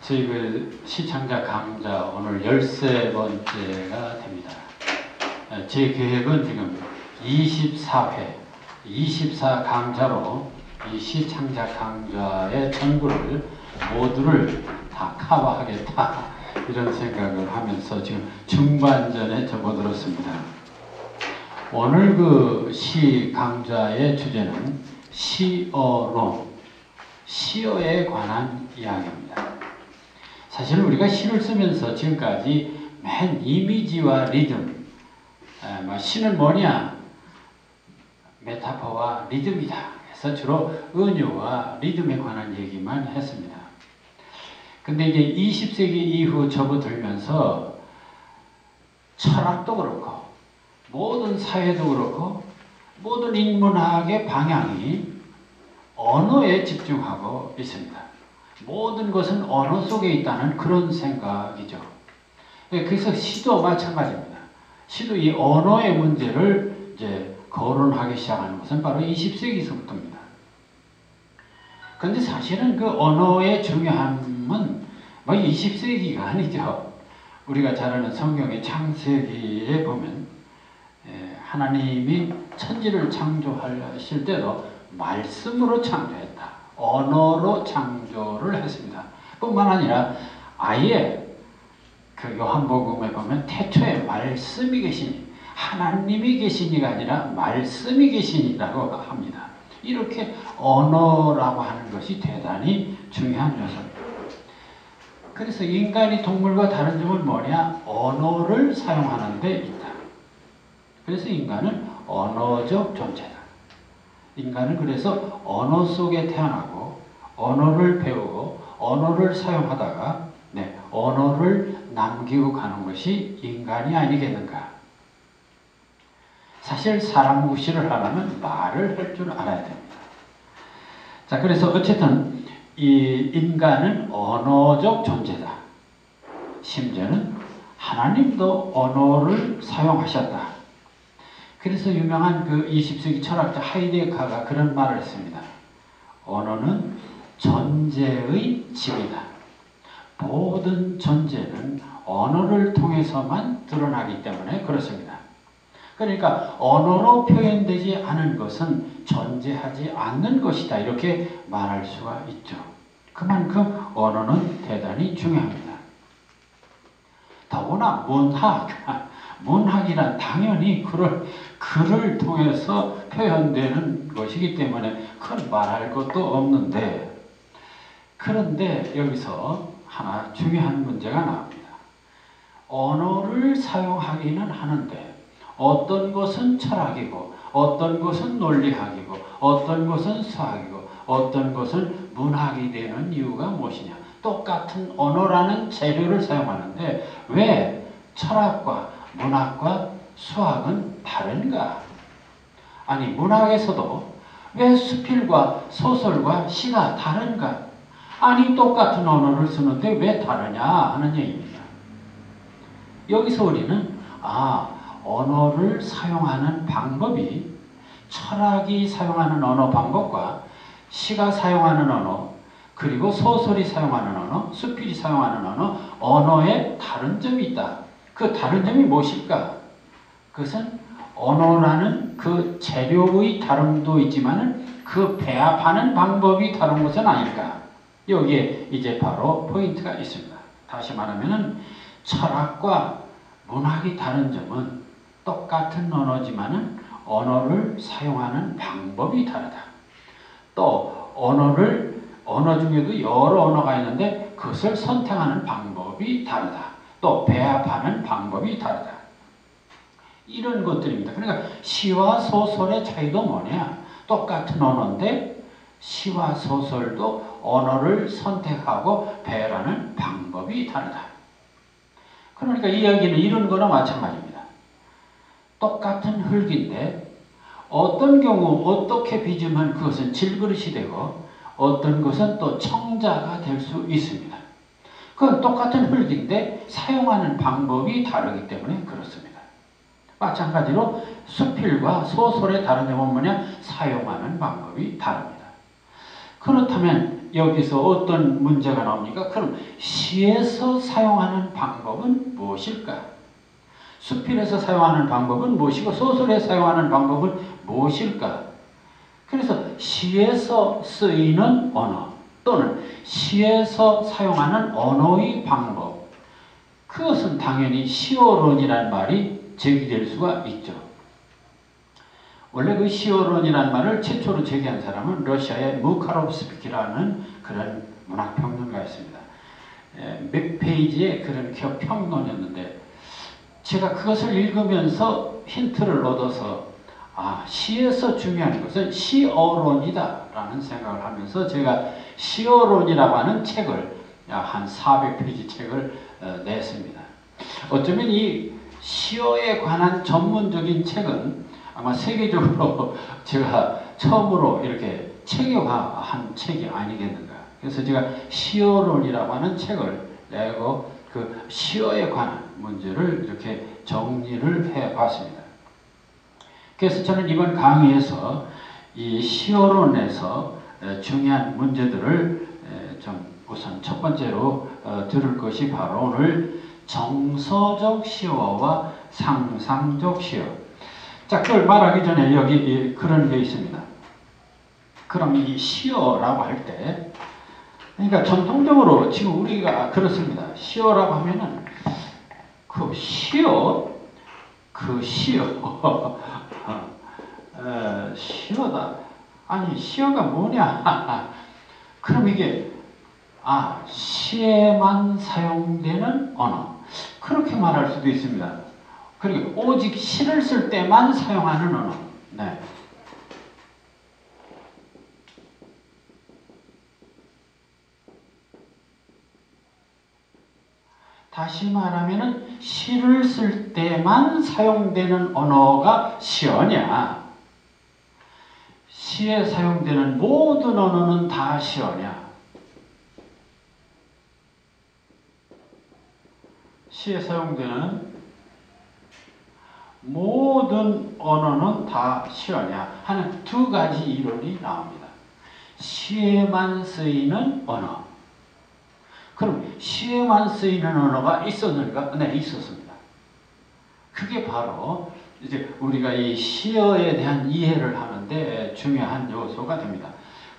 저희 시청자 강좌 오늘 13번째가 됩니다. 제 계획은 지금 24회, 24강좌로 이 시청자 강좌의 전부를 모두를 다 커버하겠다 이런 생각을 하면서 지금 중반전에 접어들었습니다. 오늘 시 강좌의 주제는 시어론, 시어에 관한 이야기입니다. 사실 우리가 시를 쓰면서 지금까지 맨 이미지와 리듬, 시는 뭐냐? 메타포와 리듬이다. 그래서 주로 은유와 리듬에 관한 얘기만 했습니다. 근데 이제 20세기 이후 접어들면서 철학도 그렇고 모든 사회도 그렇고 모든 인문학의 방향이 언어에 집중하고 있습니다. 모든 것은 언어 속에 있다는 그런 생각이죠. 그래서 시도 마찬가지입니다. 시도 이 언어의 문제를 이제 거론하기 시작하는 것은 바로 20세기서부터입니다. 그런데 사실은 그 언어의 중요함은 20세기가 아니죠. 우리가 잘 아는 성경의 창세기에 보면 하나님이 천지를 창조하실 때도 말씀으로 창조했다. 언어로 창조를 했습니다. 뿐만 아니라 아예 요한복음에 보면 태초에 말씀이 계시니, 하나님이 계시니가 아니라 말씀이 계시니라고 합니다. 이렇게 언어라고 하는 것이 대단히 중요한 요소입니다. 그래서 인간이 동물과 다른 점은 뭐냐? 언어를 사용하는 데 있다. 그래서 인간은 언어적 존재다. 인간은 그래서 언어 속에 태어나고 언어를 배우고 언어를 사용하다가 언어를 남기고 가는 것이 인간이 아니겠는가. 사실 사람 무시를 하려면 말을 할 줄 알아야 됩니다. 자, 그래서 어쨌든 이 인간은 언어적 존재다. 심지어는 하나님도 언어를 사용하셨다. 그래서 유명한 20세기 철학자 하이데거가 그런 말을 했습니다. 언어는 존재의 집이다. 모든 존재는 언어를 통해서만 드러나기 때문에 그렇습니다. 그러니까 언어로 표현되지 않은 것은 존재하지 않는 것이다. 이렇게 말할 수가 있죠. 그만큼 언어는 대단히 중요합니다. 더구나 문학이란 당연히 글을 통해서 표현되는 것이기 때문에 큰 말할 것도 없는데, 그런데 여기서 하나 중요한 문제가 나옵니다. 언어를 사용하기는 하는데 어떤 것은 철학이고 어떤 것은 논리학이고 어떤 것은 수학이고 어떤 것은 문학이 되는 이유가 무엇이냐? 똑같은 언어라는 재료를 사용하는데 왜 철학과 문학과 수학은 다른가? 아니, 문학에서도 왜 수필과 소설과 시가 다른가? 아니, 똑같은 언어를 쓰는데 왜 다르냐 하는 얘기입니다. 여기서 우리는 언어를 사용하는 방법이 철학이 사용하는 언어 방법과 시가 사용하는 언어, 그리고 소설이 사용하는 언어, 수필이 사용하는 언어에 다른 점이 있다. 그 다른 점이 무엇일까? 그것은 언어라는 그 재료의 다름도 있지만 그 배합하는 방법이 다른 것은 아닐까? 여기에 이제 바로 포인트가 있습니다. 다시 말하면 철학과 문학이 다른 점은 똑같은 언어지만 언어를 사용하는 방법이 다르다. 또 언어 중에도 여러 언어가 있는데 그것을 선택하는 방법이 다르다. 또 배합하는 방법이 다르다. 이런 것들입니다. 그러니까 시와 소설의 차이도 뭐냐? 똑같은 언어인데 시와 소설도 언어를 선택하고 배열하는 방법이 다르다. 그러니까 이야기는 이런 거나 마찬가지입니다. 똑같은 흙인데 어떤 경우 어떻게 빚으면 그것은 질그릇이 되고 어떤 것은 또 청자가 될 수 있습니다. 그건 똑같은 흙인데 사용하는 방법이 다르기 때문에 그렇습니다. 마찬가지로 수필과 소설의 다른 점은 뭐냐? 사용하는 방법이 다릅니다. 그렇다면 여기서 어떤 문제가 나옵니까? 그럼 시에서 사용하는 방법은 무엇일까? 수필에서 사용하는 방법은 무엇이고 소설에 사용하는 방법은 무엇일까? 그래서 시에서 쓰이는 언어 또는 시에서 사용하는 언어의 방법, 그것은 당연히 시어론이라는 말이 제기될 수가 있죠. 원래 그 시어론이라는 말을 최초로 제기한 사람은 러시아의 무카롭스키라는 그런 문학평론가였습니다. 몇 페이지의 그런 평론이었는데 제가 그것을 읽으면서 힌트를 얻어서 시에서 중요한 것은 시어론이다 라는 생각을 하면서 제가 시어론이라고 하는 책을 한 400페이지 책을 냈습니다. 어쩌면 이 시어에 관한 전문적인 책은 아마 세계적으로 제가 처음으로 이렇게 체계화한 책이 아니겠는가. 그래서 제가 시어론이라고 하는 책을 내고 그 시어에 관한 문제를 이렇게 정리를 해봤습니다. 그래서 저는 이번 강의에서 이 시어론에서 중요한 문제들을 좀 우선 첫 번째로 들을 것이 바로 오늘 정서적 시어와 상상적 시어. 자, 그걸 말하기 전에 여기 그런 게 있습니다. 그럼 이 시어라고 할 때, 그러니까 전통적으로 지금 우리가 그렇습니다. 시어라고 하면은 그 시어, 시어다. 아니 시어가 뭐냐? 그럼 이게 시에만 사용되는 언어, 그렇게 말할 수도 있습니다. 그리고 오직 시를 쓸 때만 사용하는 언어. 네. 다시 말하면은 시를 쓸 때만 사용되는 언어가 시어냐? 시에 사용되는 모든 언어는 다 시어냐? 시에 사용되는 모든 언어는 다 시어냐 하는 두 가지 이론이 나옵니다. 시에만 쓰이는 언어. 그럼 시에만 쓰이는 언어가 있었는가? 네, 있었습니다. 그게 바로 이제 우리가 이 시어에 대한 이해를 하는데 중요한 요소가 됩니다.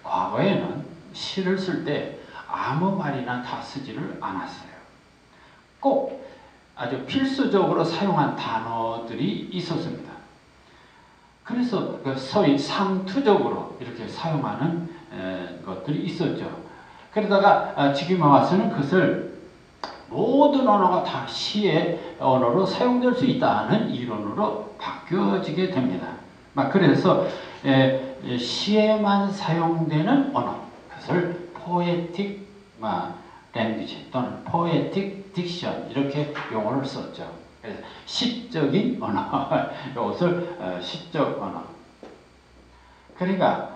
과거에는 시를 쓸 때 아무 말이나 다 쓰지를 않았어요. 꼭 아주 필수적으로 사용한 단어들이 있었습니다. 그래서 소위 상투적으로 이렇게 사용하는 것들이 있었죠. 그러다가 지금 와서는 그것을 모든 언어가 다 시의 언어로 사용될 수 있다는 이론으로 바뀌어지게 됩니다. 그래서 시에만 사용되는 언어, 그것을 poetic language 또는 poetic diction 이렇게 용어를 썼죠. 그래서 시적인 언어, 이것을 시적 언어. 그러니까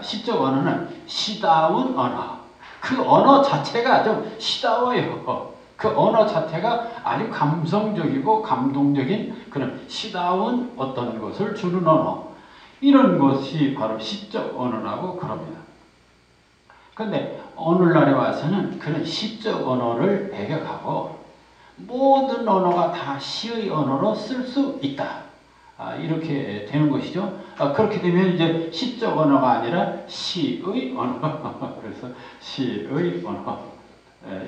시적 언어는 시다운 언어. 그 언어 자체가 좀 시다워요. 그 언어 자체가 아주 감성적이고 감동적인 그런 시다운 어떤 것을 주는 언어. 이런 것이 바로 시적 언어라고 그럽니다. 그런데 오늘날에 와서는 그런 시적 언어를 배격하고 모든 언어가 다 시의 언어로 쓸 수 있다. 이렇게 되는 것이죠. 그렇게 되면 이제 시적 언어가 아니라 시의 언어. 그래서 시의 언어.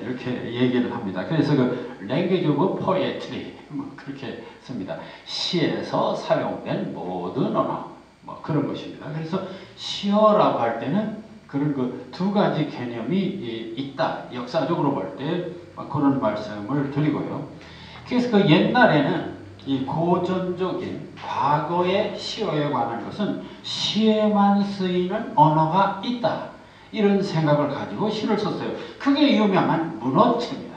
이렇게 얘기를 합니다. 그래서 그 language of poetry 그렇게 씁니다. 시에서 사용된 모든 언어. 그런 것입니다. 그래서 시어라고 할 때는 그런 그 두 가지 개념이 있다. 역사적으로 볼 때 그런 말씀을 드리고요. 그래서 그 옛날에는 이 고전적인 과거의 시어에 관한 것은 시에만 쓰이는 언어가 있다. 이런 생각을 가지고 시를 썼어요. 그게 유명한 문어체입니다.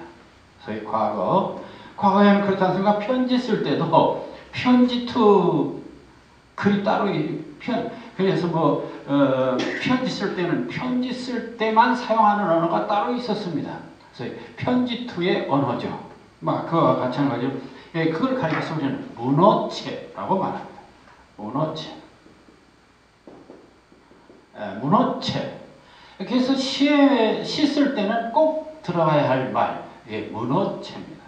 소위 과거에는 그렇지 않습니까? 편지 쓸 때도 편지투 글이 따로 그래서 편지 쓸 때는 편지 쓸 때만 사용하는 언어가 따로 있었습니다. 그래서 편지투의 언어죠. 그와 같이 한 거죠. 예, 그걸 가리켜서 우리는 문어체라고 말합니다. 문어체. 예, 문어체. 그래서 시에 씻을 때는 꼭 들어가야 할 말, 예, 문어체입니다.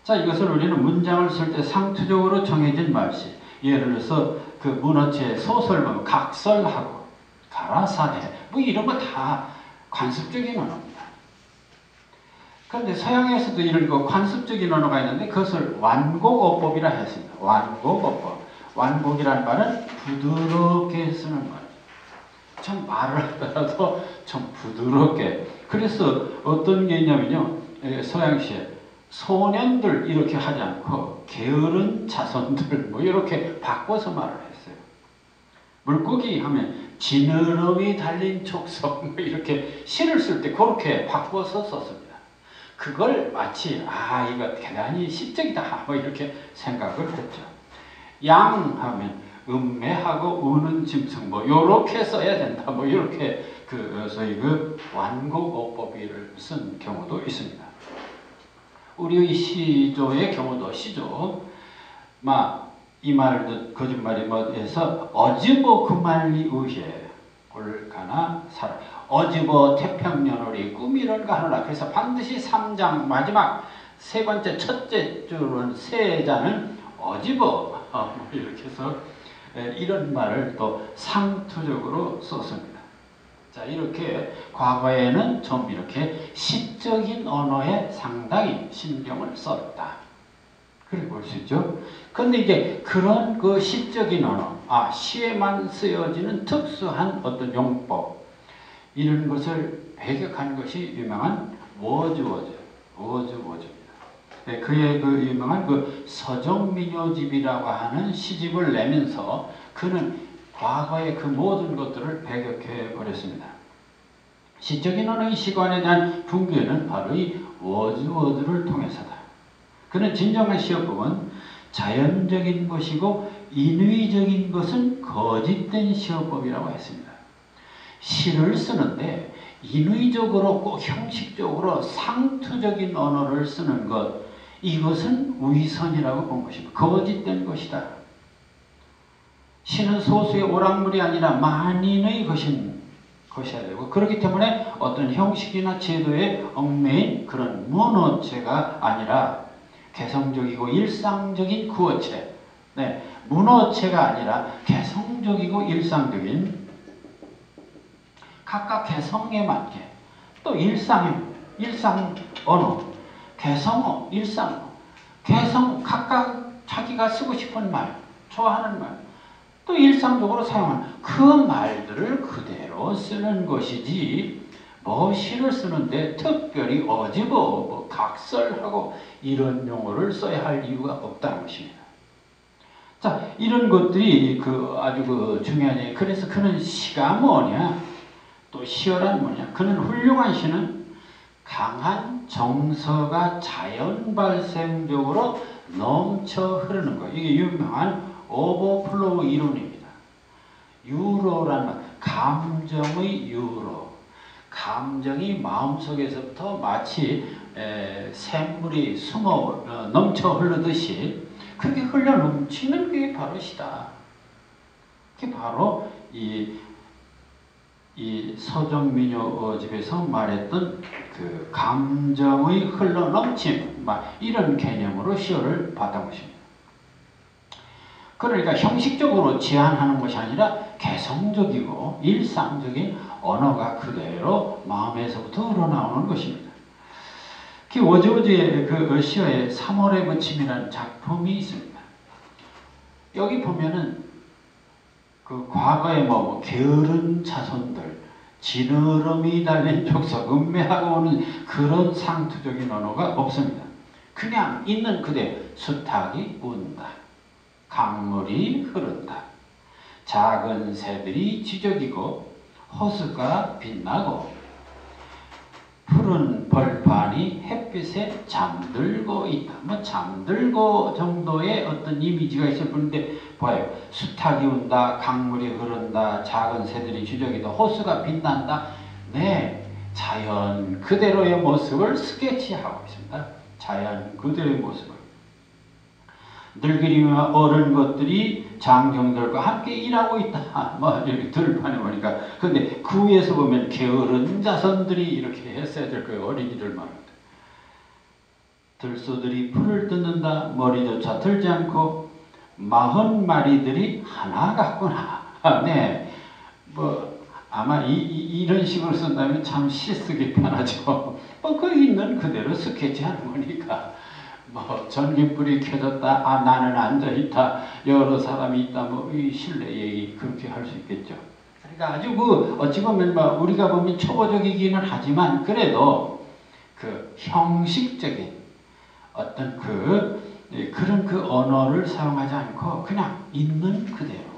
자, 이것을 우리는 문장을 쓸 때 상투적으로 정해진 말씨. 예를 들어서 그 문어체 소설 보면 각설하고 가라사대 뭐 이런 거 다 관습적인 언어입니다. 그런데 서양에서도 이런 거 관습적인 언어가 있는데 그것을 완곡어법이라 했습니다. 완곡어법. 완곡이라는 말은 부드럽게 쓰는 말. 참 말을 하더라도 좀 부드럽게. 그래서 어떤 게 있냐면요. 서양시에 소년들 이렇게 하지 않고 게으른 자손들 뭐 이렇게 바꿔서 말을 했어요. 물고기 하면 지느러미 달린 족속 뭐 이렇게 시를 쓸 때 그렇게 바꿔서 썼습니다. 그걸 마치 이거 대단히 시적이다 뭐 이렇게 생각을 했죠. 양 하면 음매하고 우는 짐승 뭐 요렇게 써야 된다 뭐 이렇게 소위 완곡어법을 쓴 경우도 있습니다. 우리의 시조의 경우도 시조 이 말도 거짓말이 뭐해서 어지보 그 말리 의해 올가나 살아 어지보 태평년월이 꿈이런가 하노라. 그래서 반드시 3장 마지막 세 번째 첫째 줄은 세자는 어지보 이렇게 해서 이런 말을 또 상투적으로 썼습니다. 자, 이렇게 과거에는 좀 이렇게 시적인 언어에 상당히 신경을 썼다. 그렇게 볼 수 있죠. 그런데 이제 그런 그 시적인 언어, 시에만 쓰여지는 특수한 어떤 용법, 이런 것을 배격한 것이 유명한 워즈워즈입니다. 그의 그 유명한 그 서정민요집이라고 하는 시집을 내면서 그는 과거의 그 모든 것들을 배격해 버렸습니다. 시적인 언어의 시관에 대한 붕괴는 바로 이 워즈워드를 통해서다. 그는 진정한 시어법은 자연적인 것이고 인위적인 것은 거짓된 시어법이라고 했습니다. 시를 쓰는데 인위적으로 꼭 형식적으로 상투적인 언어를 쓰는 것, 이것은 위선이라고 본 것입니다. 거짓된 것이다. 시는 소수의 오락물이 아니라 만인의 것이어야 되고, 그렇기 때문에 어떤 형식이나 제도에 얽매인 그런 문어체가 아니라 개성적이고 일상적인 구어체, 문어체가 아니라 개성적이고 일상적인 각각 개성에 맞게 또 일상 언어, 개성어, 일상어, 개성 각각 자기가 쓰고 싶은 말, 좋아하는 말, 또 일상적으로 사용하는 그 말들을 그대로 쓰는 것이지 시를 쓰는데 특별히 어지버, 각설하고 이런 용어를 써야 할 이유가 없다는 것입니다. 자, 이런 것들이 아주 중요하네. 그래서 그는 시가 뭐냐, 또 시어란 뭐냐. 그는 훌륭한 시는 강한 정서가 자연 발생적으로 넘쳐 흐르는 것. 이게 유명한 오버플로우 이론입니다. 유로라는 말, 감정의 유로. 감정이 마음속에서부터 마치 샘물이 넘쳐 흐르듯이 그렇게 흘러 넘치는 게 바로 시다. 그게 바로 이 서정민요집에서 말했던 그 감정의 흘러 넘침, 이런 개념으로 시어를 봤던 것입니다. 그러니까 형식적으로 제한하는 것이 아니라 개성적이고 일상적인 언어가 그대로 마음에서부터 우러나오는 것입니다. 워즈워즈의 그 시어에 3월의 부침이라는 작품이 있습니다. 여기 보면은 그 과거에 게으른 자손들, 지느러미 달린 족속, 음매하고 오는 그런 상투적인 언어가 없습니다. 그냥 있는 그대로 수탉이 운다. 강물이 흐른다. 작은 새들이 지저귀고 호수가 빛나고 푸른 벌판이 햇빛에 잠들고 있다. 잠들고 정도의 어떤 이미지가 있을 뿐인데 봐요. 수탉이 운다. 강물이 흐른다. 작은 새들이 지저귀다. 호수가 빛난다. 자연 그대로의 모습을 스케치하고 있습니다. 자연 그대로의 모습을. 늙은이와 어른 것들이 장정들과 함께 일하고 있다. 뭐 이렇게 들판에 보니까. 근데 그 위에서 보면 게으른 자손들이 이렇게 했어야 될 거예요. 어린이들 말입니다. 들소들이 풀을 뜯는다. 머리조차 들지 않고 40마리들이 하나 같구나. 네, 뭐 아마 이런 식으로 쓴다면 참 시쓰기 편하죠. 그 있는 그대로 스케치하는 거니까. 뭐 전기불이 켜졌다. 아 나는 앉아있다. 여러 사람이 있다. 뭐 이 실내 얘기 그렇게 할 수 있겠죠. 그러니까 아주 그 어찌 보면 뭐 우리가 보면 초보적이기는 하지만 그래도 그 형식적인 어떤 그런 그 언어를 사용하지 않고 그냥 있는 그대로.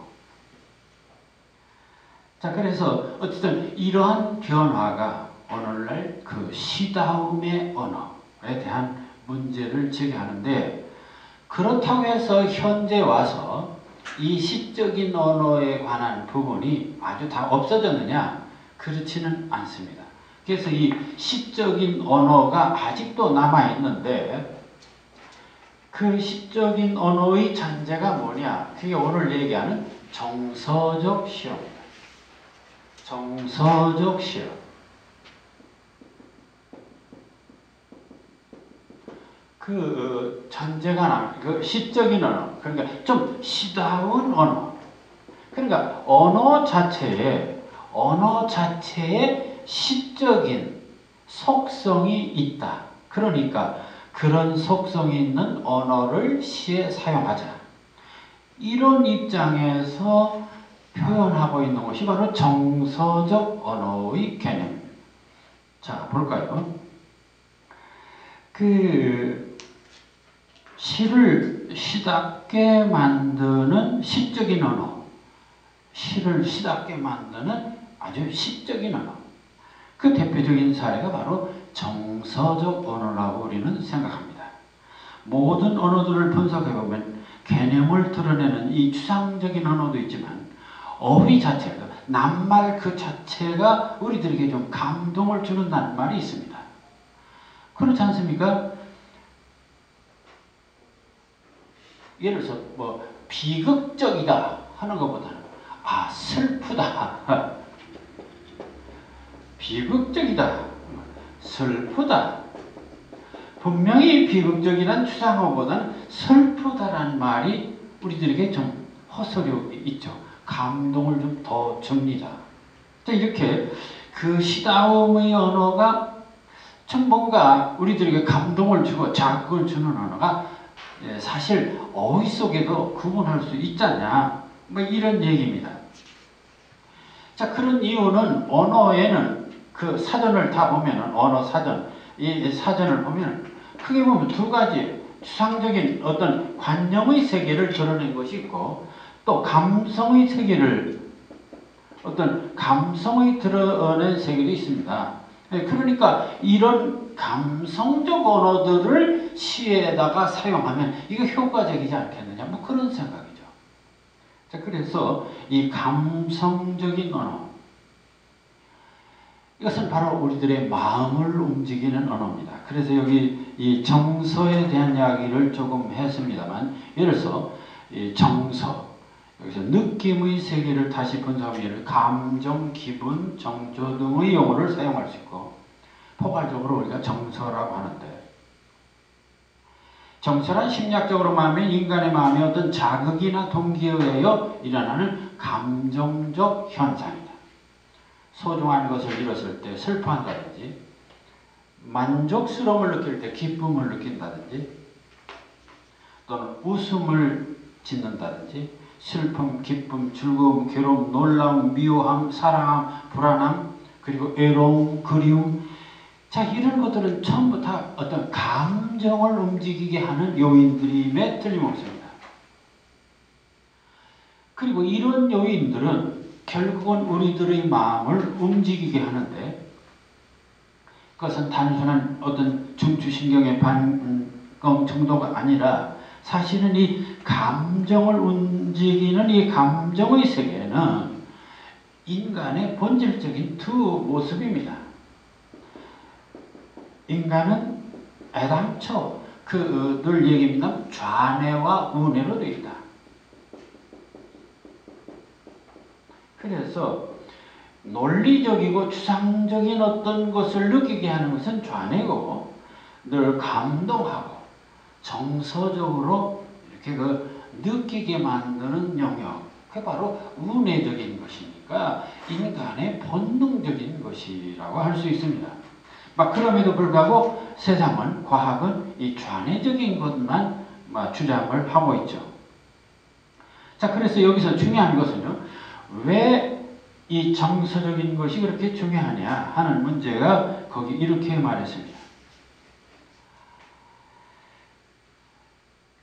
자, 그래서 어쨌든 이러한 변화가 오늘날 그 시다움의 언어에 대한 문제를 제기하는데, 그렇다고 해서 현재 와서 이 시적인 언어에 관한 부분이 아주 다 없어졌느냐? 그렇지는 않습니다. 그래서 이 시적인 언어가 아직도 남아있는데, 그 시적인 언어의 잔재가 뭐냐? 그게 오늘 얘기하는 정서적 시험입니다. 정서적 시험. 그 잔재가 나, 그 시적인 언어. 그러니까 좀 시다운 언어. 그러니까 언어 자체에 시적인 속성이 있다. 그러니까 그런 속성이 있는 언어를 시에 사용하자. 이런 입장에서 표현하고 있는 것이 바로 정서적 언어의 개념입니다. 자, 볼까요? 그 시를 시답게 만드는 시적인 언어, 시를 시답게 만드는 아주 시적인 언어. 그 대표적인 사례가 바로 정서적 언어라고 우리는 생각합니다. 모든 언어들을 분석해보면 개념을 드러내는 이 추상적인 언어도 있지만 어휘 자체가, 낱말 그 자체가 우리들에게 좀 감동을 주는 낱말이 있습니다. 그렇지 않습니까? 예를 들어서 뭐 비극적이다 하는 것보다는 아 슬프다, 비극적이다, 슬프다. 분명히 비극적이란 추상어보다는 슬프다라는 말이 우리들에게 좀 허설이 있죠. 감동을 좀 더 줍니다. 이렇게 그 시다움의 언어가 좀 뭔가 우리들에게 감동을 주고 자극을 주는 언어가 사실 어휘 속에도 구분할 수 있잖냐, 뭐 이런 얘기입니다. 자, 그런 이유는 언어에는 그 사전을 다 보면은 언어 사전, 이 사전을 보면 크게 보면 두 가지 추상적인 어떤 관념의 세계를 드러낸 것이 있고 또 감성의 세계를 어떤 감성의 드러낸 세계도 있습니다. 그러니까 이런 감성적 언어들을 시에다가 사용하면 이거 효과적이지 않겠느냐, 뭐 그런 생각이죠. 자, 그래서 이 감성적인 언어, 이것은 바로 우리들의 마음을 움직이는 언어입니다. 그래서 여기 이 정서에 대한 이야기를 조금 했습니다만, 예를 들어서 이 정서, 여기서 느낌의 세계를 다시 분석하면 감정, 기분, 정조 등의 용어를 사용할 수 있고, 포괄적으로 우리가 정서라고 하는데, 정서란 심리학적으로 말하면 인간의 마음에 어떤 자극이나 동기에 의하여 일어나는 감정적 현상이다. 소중한 것을 잃었을 때 슬퍼한다든지, 만족스러움을 느낄 때 기쁨을 느낀다든지, 또는 웃음을 짓는다든지, 슬픔, 기쁨, 즐거움, 괴로움, 놀라움, 미워함, 사랑함, 불안함, 그리고 애로움, 그리움. 자, 이런 것들은 전부 다 어떤 감정을 움직이게 하는 요인들임에 틀림없습니다. 그리고 이런 요인들은 결국은 우리들의 마음을 움직이게 하는데, 그것은 단순한 어떤 중추신경의 반응 정도가 아니라 사실은 이 감정을 움직이는 이 감정의 세계는 인간의 본질적인 두 모습입니다. 인간은 애당초 그 늘 얘기합니다. 좌뇌와 우뇌로 되어 있다. 그래서 논리적이고 추상적인 어떤 것을 느끼게 하는 것은 좌뇌고, 늘 감동하고 정서적으로 이렇게 느끼게 만드는 영역, 그게 바로 우뇌적인 것이니까 인간의 본능적인 것이라고 할 수 있습니다. 그럼에도 불구하고 세상은, 과학은 이 좌뇌적인 것만 주장을 하고 있죠. 자, 그래서 여기서 중요한 것은요, 왜 이 정서적인 것이 그렇게 중요하냐 하는 문제가 거기 이렇게 말했습니다.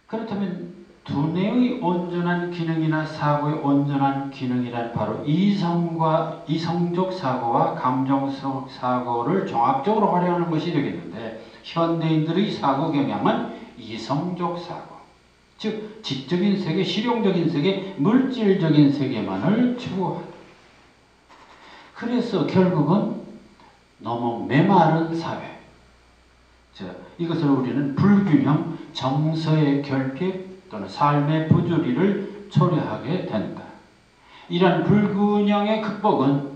그렇다면 두뇌의 온전한 기능이나 사고의 온전한 기능이란 바로 이성적 사고와 감정적 사고를 종합적으로 활용하는 것이 되겠는데, 현대인들의 사고 경향은 이성적 사고, 즉 지적인 세계, 실용적인 세계, 물질적인 세계만을 추구한다. 그래서 결국은 너무 메마른 사회, 이것을 우리는 불균형, 정서의 결핍 또는 삶의 부조리를 초래하게 된다. 이런 불균형의 극복은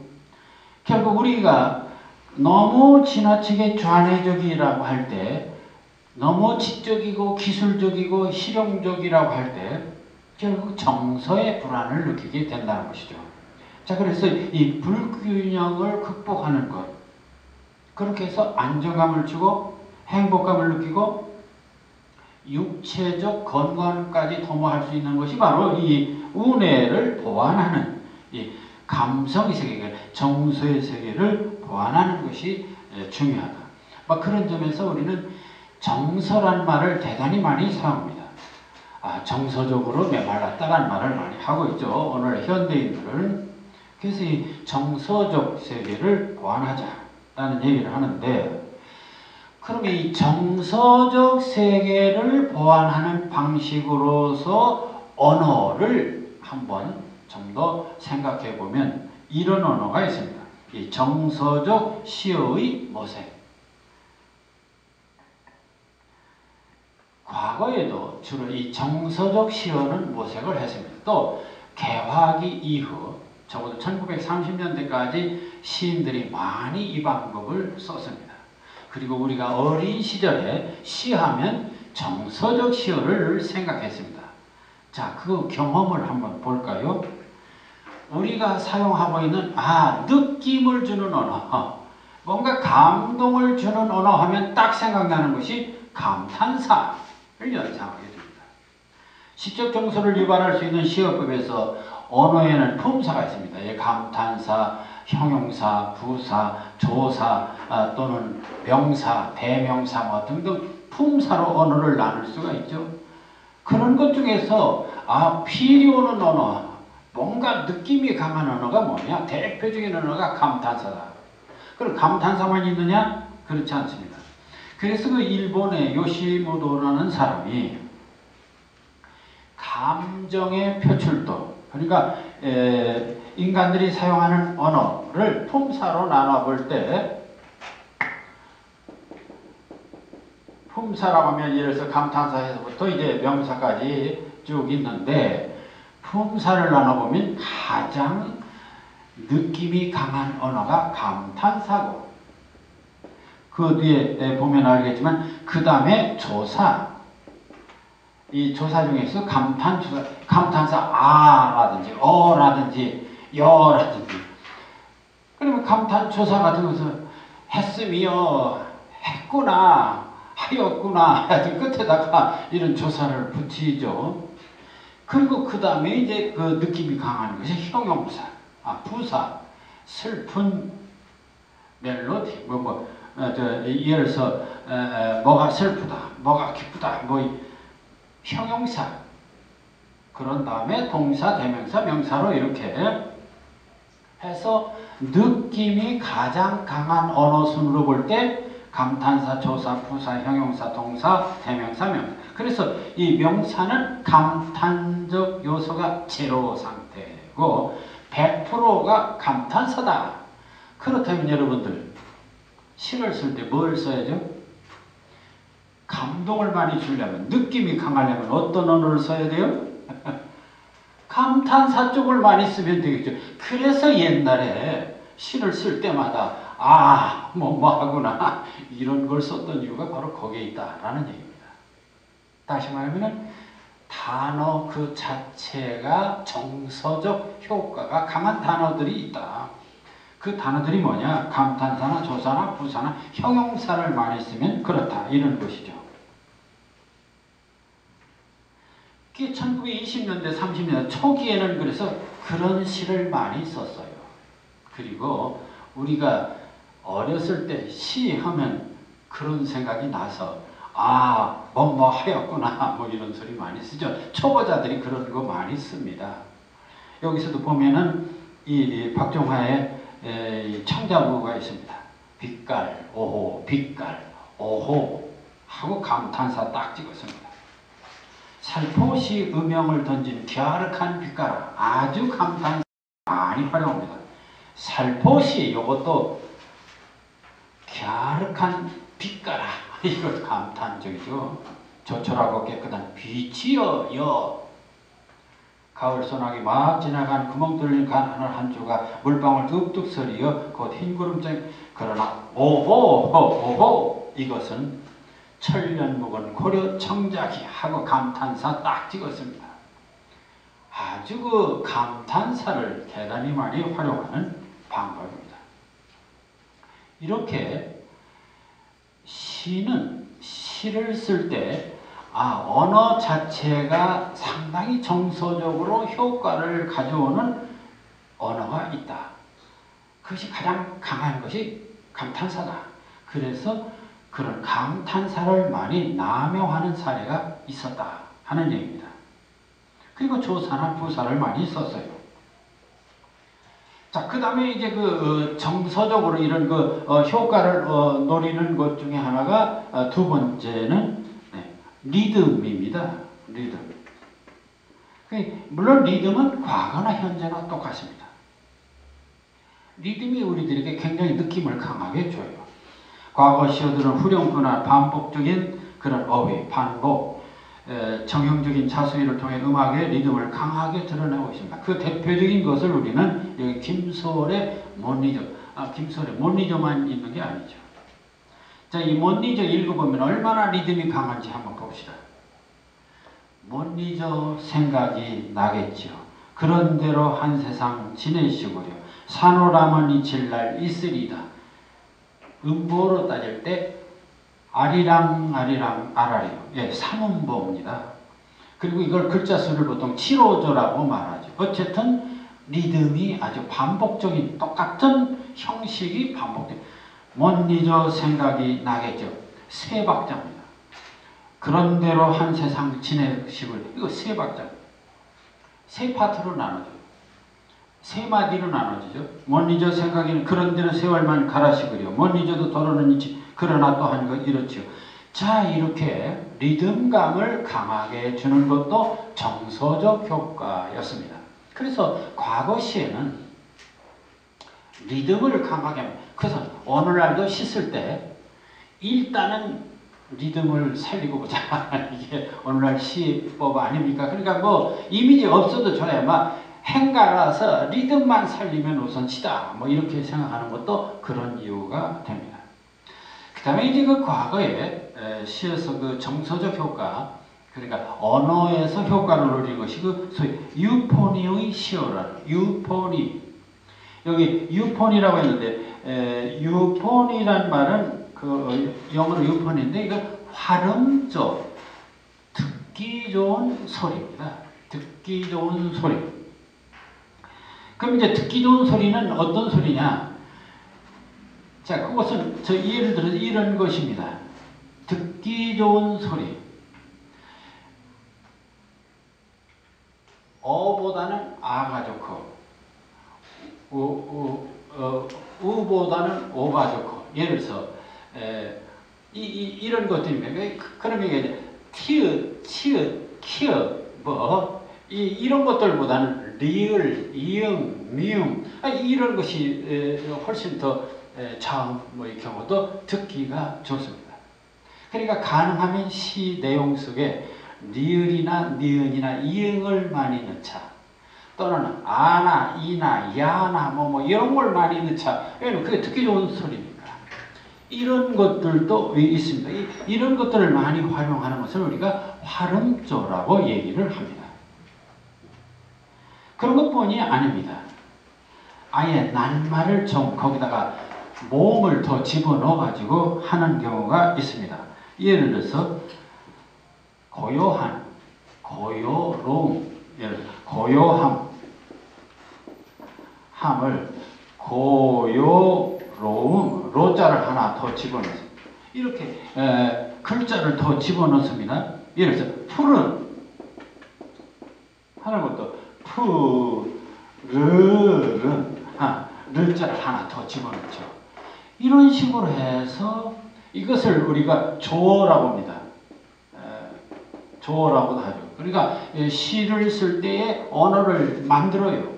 결국 우리가 너무 지나치게 좌뇌적이라고 할 때, 너무 지적이고 기술적이고 실용적이라고 할 때 결국 정서의 불안을 느끼게 된다는 것이죠. 자, 그래서 이 불균형을 극복하는 것, 그렇게 해서 안정감을 주고 행복감을 느끼고 육체적 건강까지 도모할 수 있는 것이 바로 이 우뇌를 보완하는, 이 감성의 세계, 정서의 세계를 보완하는 것이 중요하다. 그런 점에서 우리는 정서란 말을 대단히 많이 사용합니다. 정서적으로 메말랐다라는 말을 많이 하고 있죠, 오늘 현대인들은. 그래서 이 정서적 세계를 보완하자라는 얘기를 하는데, 그럼 이 정서적 세계를 보완하는 방식으로서 언어를 한번 좀 더 생각해 보면 이런 언어가 있습니다. 이 정서적 시어의 모색. 과거에도 주로 이 정서적 시어는 모색을 했습니다. 또 개화기 이후 적어도 1930년대까지 시인들이 많이 이 방법을 썼습니다. 그리고 우리가 어린 시절에 시하면 정서적 시어를 생각했습니다. 자, 그 경험을 한번 볼까요? 우리가 사용하고 있는 느낌을 주는 언어, 뭔가 감동을 주는 언어 하면 딱 생각나는 것이 감탄사를 연상하게 됩니다. 시적 정서를 유발할 수 있는 시어법에서 언어에는 품사가 있습니다. 감탄사, 형용사, 부사, 조사 또는 명사, 대명사 등등 품사로 언어를 나눌 수가 있죠. 그런 것 중에서 필이 오는 언어, 뭔가 느낌이 강한 언어가 뭐냐? 대표적인 언어가 감탄사다. 그럼 감탄사만 있느냐? 그렇지 않습니다. 그래서 그 일본의 요시모도라는 사람이 감정의 표출도, 그러니까 인간들이 사용하는 언어를 품사로 나눠볼 때, 품사라고 하면 예를 들어서 감탄사에서부터 이제 명사까지 쭉 있는데, 품사를 나눠보면 가장 느낌이 강한 언어가 감탄사고, 그 뒤에 보면 알겠지만 그 다음에 조사, 이 조사 중에서 감탄사 아라든지 어라든지 여라든지, 그러면 감탄조사 같은 것은 했으며 했구나 하였구나 끝에다가 이런 조사를 붙이죠. 그리고 그 다음에 이제 그 느낌이 강한 것이 형용사, 부사, 슬픈 멜로디, 예를 들어서 뭐가 슬프다, 뭐가 기쁘다, 형용사. 그런 다음에 동사, 대명사, 명사로 이렇게 해서 느낌이 가장 강한 언어 순으로 볼 때 감탄사, 조사, 부사, 형용사, 동사, 대명사, 명사. 그래서 이 명사는 감탄적 요소가 제로 상태고 100%가 감탄사다. 그렇다면 여러분들 시를 쓸 때 뭘 써야죠? 감동을 많이 주려면, 느낌이 강하려면 어떤 언어를 써야 돼요? 감탄사 쪽을 많이 쓰면 되겠죠. 그래서 옛날에 시를 쓸 때마다 뭐 하구나 이런 걸 썼던 이유가 바로 거기에 있다라는 얘기입니다. 다시 말하면 단어 그 자체가 정서적 효과가 강한 단어들이 있다. 그 단어들이 뭐냐? 감탄사나 조사나 부사나 형용사를 많이 쓰면 그렇다. 이런 것이죠. 1920년대, 30년대 초기에는 그래서 그런 시를 많이 썼어요. 그리고 우리가 어렸을 때 시 하면 그런 생각이 나서 뭐 하였구나 뭐 이런 소리 많이 쓰죠. 초보자들이 그런 거 많이 씁니다. 여기서도 보면은 이 박종화의 청자부가 있습니다. 빛깔, 오호, 빛깔, 오호 하고 감탄사 딱 찍었습니다. 살포시 음영을 던진 갸륵한 빛깔아, 아주 감탄사 많이 활용합니다. 살포시 이것도 갸륵한 빛깔아, 이거 감탄적이죠. 조촐하고 깨끗한 빛이여 여. 가을 소나기 막 지나간 구멍 뚫린 하늘 한 조각 물방울 뚝뚝 서리여 곧 흰구름장. 그러나 오호 이것은 천년 묵은 고려 청자기 하고 감탄사 딱 찍었습니다. 아주 그 감탄사를 대단히 많이 활용하는 방법입니다. 이렇게 시를 쓸 때 언어 자체가 상당히 정서적으로 효과를 가져오는 언어가 있다. 그것이 가장 강한 것이 감탄사다. 그래서 그런 감탄사를 많이 남용하는 사례가 있었다 하는 얘기입니다. 그리고 조사나 부사를 많이 썼어요. 자, 그 다음에 이제 정서적으로 이런 효과를 노리는 것 중에 하나가 두 번째는 리듬입니다. 리듬. 물론 리듬은 과거나 현재나 똑같습니다. 리듬이 우리들에게 굉장히 느낌을 강하게 줘요. 과거 시어들은 후렴구나 반복적인 그런 어휘, 반복, 정형적인 자수위를 통해 음악의 리듬을 강하게 드러내고 있습니다. 그 대표적인 것을 우리는 여기 김소월의 못 잊어, 김소월의 못 잊어만 있는 게 아니죠. 자, 이 못 잊어 읽어보면 얼마나 리듬이 강한지 한번 봅시다. 못 잊어 생각이 나겠지요. 그런대로 한 세상 지내시구려. 산호라면 잊힐 날 있으리다. 음보로 따질 때 아리랑 아라리요. 예, 삼음보입니다. 그리고 이걸 글자 수를 보통 7호조라고 말하죠. 어쨌든 리듬이 아주 반복적인 똑같은 형식이 반복돼요. 못 잊어 생각이 나겠죠. 세 박자입니다. 그런대로 한 세상 지내시구려. 이거 세 박자입니다. 세 파트로 나눠져요. 세 마디로 나눠지죠. 못 잊어 생각이는 그런대로 세월만 가라시구려. 못 잊어도 도로는 있지. 그러나 또 하는 것 이렇지요. 자, 이렇게 리듬감을 강하게 주는 것도 정서적 효과였습니다. 그래서 과거 시에는 리듬을 강하게 합니다. 그래서 오늘날도 시 쓸 때 일단은 리듬을 살리고 보자. 이게 오늘날 시법 아닙니까? 그러니까 뭐 이미지 없어도 좋아요. 막 행가라서 리듬만 살리면 우선 시다. 뭐 이렇게 생각하는 것도 그런 이유가 됩니다. 그 다음에 이제 과거에 시에서 정서적 효과, 그러니까 언어에서 효과를 노리는 것이 소위 유포니의 시어라는 유포니. 여기 유포니라고 했는데 유포니란 말은 영어로 유포니인데 이거 활음조, 듣기 좋은 소리입니다. 듣기 좋은 소리. 그럼 이제 듣기 좋은 소리는 어떤 소리냐? 자, 그것은 예를 들어서 이런 것입니다. 듣기 좋은 소리. 어보다는 아가 좋고, 우보다는 오가 좋고. 예를 들어서 이런 것들입니다. 그러면 이게 티읕, 치읕, 키읕, 이런 것들보다는 리을, 이응, 미음 이런 것이 훨씬 더 이 경우도 듣기가 좋습니다. 그러니까 가능하면 시 내용 속에 니을이나 니은이나 이응을 많이 넣자. 또는 아나, 이나, 야나, 이런 걸 많이 넣자. 왜냐면 그게 듣기 좋은 소리니까. 이런 것들도 있습니다. 이런 것들을 많이 활용하는 것을 우리가 활음조라고 얘기를 합니다. 그런 것뿐이 아닙니다. 아예 낱말을 좀 거기다가 모음을 더 집어넣어 가지고 하는 경우가 있습니다. 예를 들어서 고요한, 고요로움, 예를 들어 고요함, 함을 고요로움, 로자를 하나 더 집어넣습니다. 이렇게 글자를 더 집어넣습니다. 예를 들어서 푸른 하는 것도 푸르른 르자를 하나 더 집어넣죠. 이런 식으로 해서 이것을 우리가 조어라고 합니다. 조어라고도 하죠. 그러니까 시를 쓸 때에 언어를 만들어요.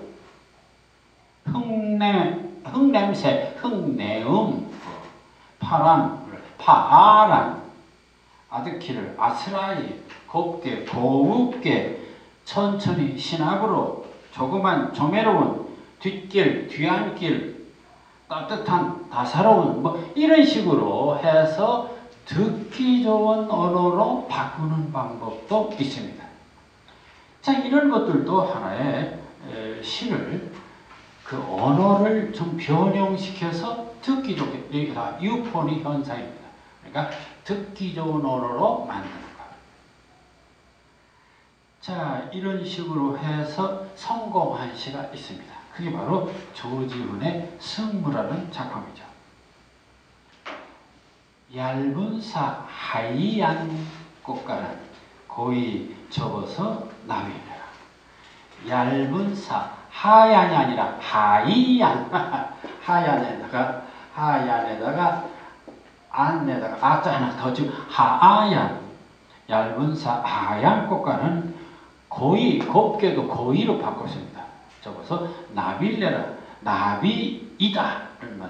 흙냄새, 흙내음, 파란, 파란, 아득히를 아스라이, 곱게, 고웁게, 천천히 신학으로 조그만 조매로운 뒷길, 뒤안길, 따뜻한 다사로운 이런 식으로 해서 듣기 좋은 언어로 바꾸는 방법도 있습니다. 자, 이런 것들도 하나의 시를 그 언어를 좀 변형시켜서 듣기 좋게, 여기가 유포니 현상입니다. 그러니까 듣기 좋은 언어로 만드는 것. 자, 이런 식으로 해서 성공한 시가 있습니다. 그게 바로 조지훈의 승무라는 작품이죠. 얇은 사 하얀 꽃가는 고이 접어서 나비내라. 얇은 사 하얀이 아니라 하얀 하얀에다가 안에다가 아자 하나 더 지금 하얀 얇은 사 하얀 꽃가는 고이 곱게도 고이로 바꿨습니다. 접어서 나비일래라 나비이다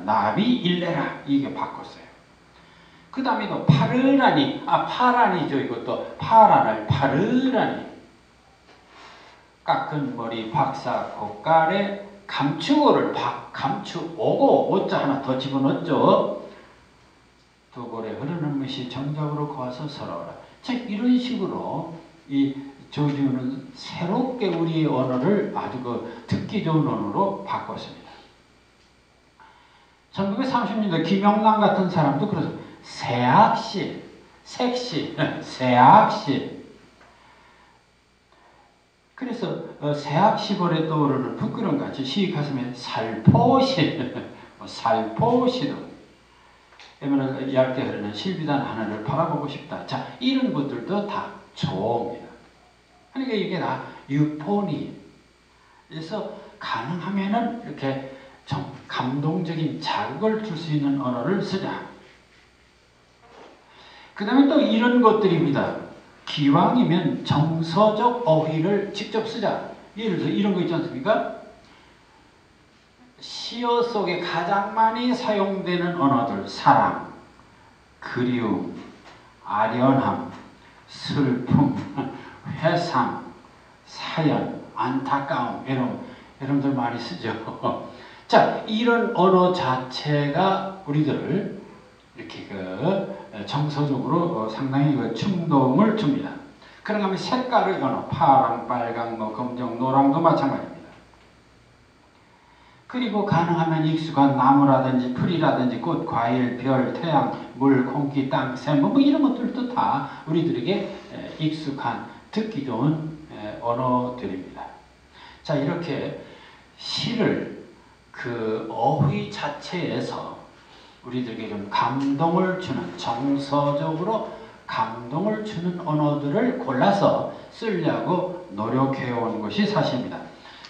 나비일래라 이게 바꿨어요. 그 다음에 이거 파르라니 파란이죠. 이것도 파란을 파르라니 깎은 머리 박사 곶갈에 감추고를 감추오고 오자 하나 더 집어넣었죠. 두 고래 흐르는 것이 정적으로 고와서 서러워라. 자, 이런 식으로 이 조지훈은 새롭게 우리의 언어를 아주 듣기 좋은 언어로 바꿨습니다. 1930년대 김영남 같은 사람도 그래서 새학시, 색시, 새학시. 그래서 새학시벌에 떠오르는 부끄러움같이 시익하시면 살포시, 살포시도 그러면 얇게 흐르는 실비단 하나를 바라보고 싶다. 자, 이런 것들도 다 조어입니다. 그러니까 이게 다 유포니. 그래서 가능하면은 이렇게 좀 감동적인 자극을 줄 수 있는 언어를 쓰자. 그 다음에 또 이런 것들입니다. 기왕이면 정서적 어휘를 직접 쓰자. 예를 들어서 이런 거 있지 않습니까? 시어 속에 가장 많이 사용되는 언어들, 사랑, 그리움, 아련함, 슬픔, 회상, 사연, 안타까움, 여러분들 많이 쓰죠. 자, 이런 언어 자체가 우리들을 이렇게 정서적으로 상당히 충동을 줍니다. 그런가 하면 색깔의 언어, 파랑, 빨강, 검정, 노랑도 마찬가지입니다. 그리고 가능하면 익숙한 나무라든지 풀이라든지 꽃, 과일, 별, 태양, 물, 공기, 땅, 샘, 이런 것들도 다 우리들에게 익숙한 듣기 좋은 언어들입니다. 자, 이렇게 시를 그 어휘 자체에서 우리들에게 좀 감동을 주는, 정서적으로 감동을 주는 언어들을 골라서 쓰려고 노력해온 것이 사실입니다.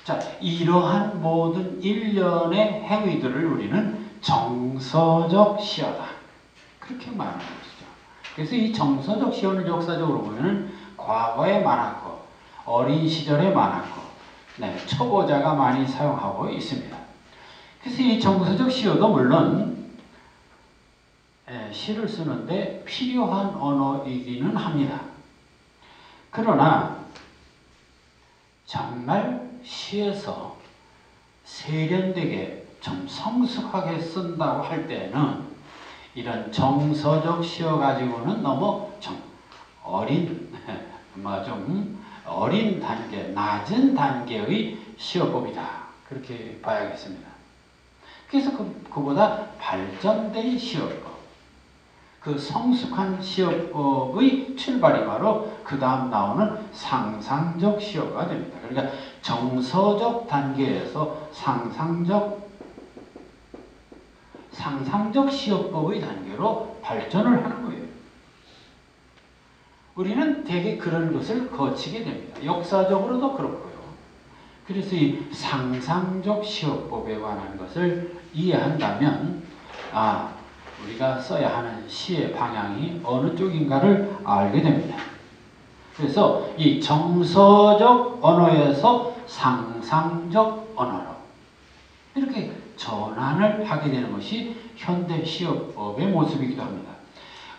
자, 이러한 모든 일련의 행위들을 우리는 정서적 시어다. 그렇게 말하는 것이죠. 그래서 이 정서적 시어는 역사적으로 보면 과거에 많았고, 어린 시절에 많았고, 초보자가 많이 사용하고 있습니다. 그래서 이 정서적 시어도 물론 시를 쓰는데 필요한 언어이기는 합니다. 그러나 정말 시에서 세련되게 좀 성숙하게 쓴다고 할 때는 이런 정서적 시어 가지고는 너무 좀 어린, 좀 어린 단계, 낮은 단계의 시어법이다. 그렇게 봐야겠습니다. 그래서 그보다 발전된 시어법, 그 성숙한 시어법의 출발이 바로 그 다음 나오는 상상적 시어가 됩니다. 그러니까 정서적 단계에서 상상적 시어법의 단계로 발전을 하는 거예요. 우리는 대개 그런 것을 거치게 됩니다. 역사적으로도 그렇고요. 그래서 이 상상적 시어법에 관한 것을 이해한다면 우리가 써야 하는 시의 방향이 어느 쪽인가를 알게 됩니다. 그래서 이 정서적 언어에서 상상적 언어로 이렇게 전환을 하게 되는 것이 현대 시어법의 모습이기도 합니다.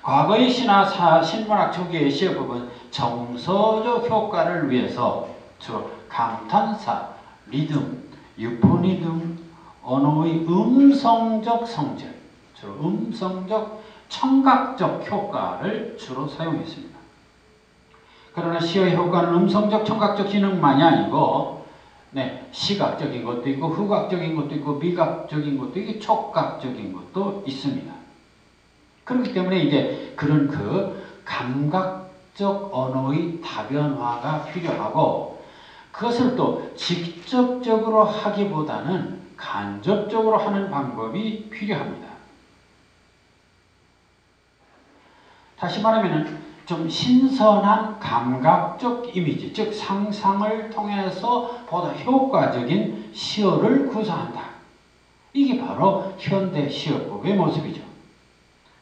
과거의 시나 신문학 초기의 시어법은 정서적 효과를 위해서 주로 감탄사, 리듬, 유포니 등 언어의 음성적 성질, 주로 음성적 청각적 효과를 주로 사용했습니다. 그러나 시의 효과는 음성적 청각적 기능만이 아니고 시각적인 것도 있고 후각적인 것도 있고 미각적인 것도 있고 촉각적인 것도 있습니다. 그렇기 때문에 이제 그런 그 감각적 언어의 다변화가 필요하고 그것을 또 직접적으로 하기보다는 간접적으로 하는 방법이 필요합니다. 다시 말하면 좀 신선한 감각적 이미지, 즉 상상을 통해서 보다 효과적인 시어를 구사한다. 이게 바로 현대 시어법의 모습이죠.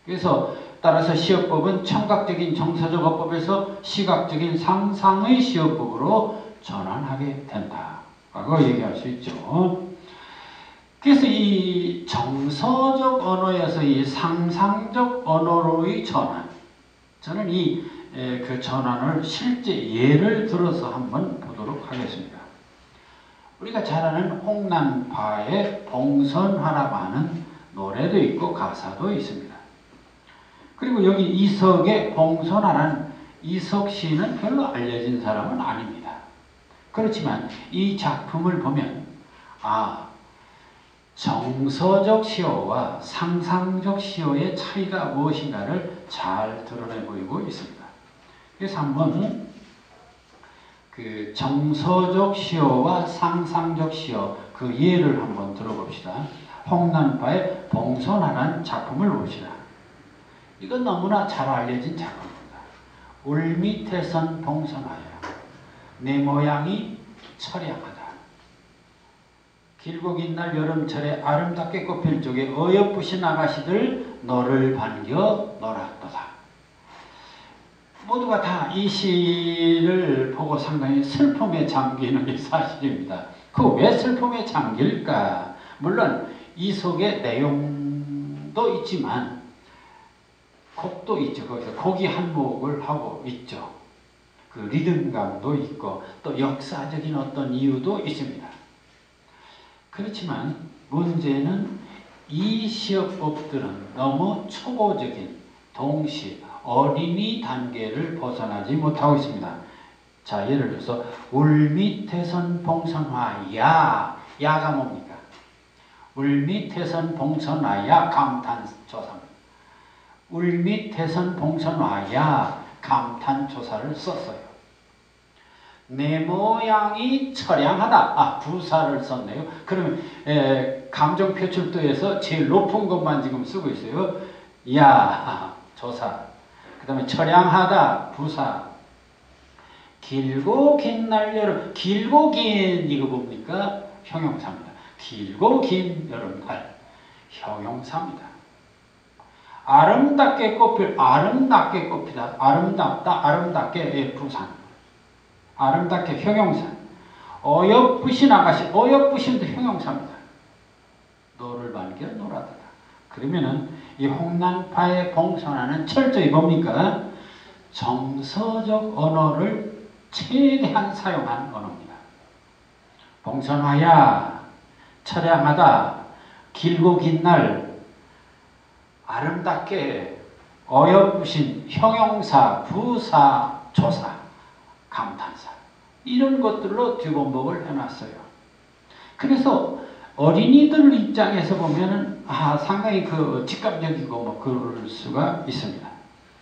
그래서 따라서 시어법은 청각적인 정서적 어법에서 시각적인 상상의 시어법으로 전환하게 된다라고 얘기할 수 있죠. 그래서 이 정서적 언어에서 이 상상적 언어로의 전환, 저는 그 전환을 실제 예를 들어서 한번 보도록 하겠습니다. 우리가 잘 아는 홍난파의 봉선화라고 하는 노래도 있고 가사도 있습니다. 그리고 여기 이석의 봉선화라는 이석 시인은 별로 알려진 사람은 아닙니다. 그렇지만 이 작품을 보면 정서적 시어와 상상적 시어의 차이가 무엇인가를 잘 드러내 보이고 있습니다. 그래서 한번 그 정서적 시어와 상상적 시어 그 예를 한번 들어봅시다. 홍난파의 봉선화라는 작품을 봅시다. 이건 너무나 잘 알려진 작품입니다. 울 밑에선 봉선화야 내 모양이 처량하다. 길고 긴 날 여름철에 아름답게 꽃필 적에 어여쁘신 아가씨들 너를 반겨 놀았도다. 모두가 다 이 시를 보고 상당히 슬픔에 잠기는 게 사실입니다. 그 왜 슬픔에 잠길까? 물론 이 속의 내용도 있지만 곡도 있죠. 거기서 곡이 한몫을 하고 있죠. 그 리듬감도 있고 또 역사적인 어떤 이유도 있습니다. 그렇지만 문제는 이 시어법들은 너무 초보적인 동시, 어린이 단계를 벗어나지 못하고 있습니다. 자, 예를 들어서 울 밑에선 봉선화야, 야가 뭡니까? 울 밑에선 봉선화야 감탄조사입니다. 울 밑에선 봉선화야 감탄조사를 썼어요. 내 모양이 처량하다. 부사를 썼네요. 그러면 감정 표출도에서 제일 높은 것만 지금 쓰고 있어요. 야, 조사. 그 다음에 처량하다, 부사. 길고 긴 날 여름. 길고 긴 이거 뭡니까? 형용사입니다. 길고 긴 여름날. 형용사입니다. 아름답게 꽃필, 아름답게 꽃피다. 아름답다, 아름답게 부사. 아름답게 형용사. 어여쁘신 아가씨, 어여쁘신도 형용사입니다. 너를 반겨 놀아다다. 그러면은 이 홍난파의 봉선화는 철저히 뭡니까? 정서적 언어를 최대한 사용한 언어입니다. 봉선화야, 처량하다, 길고 긴 날, 아름답게, 어여쁘신, 형용사, 부사, 조사, 감탄사 이런 것들로 뒤범벅을 해놨어요. 그래서 어린이들 입장에서 보면은 상당히 직감적이고 뭐 그럴 수가 있습니다.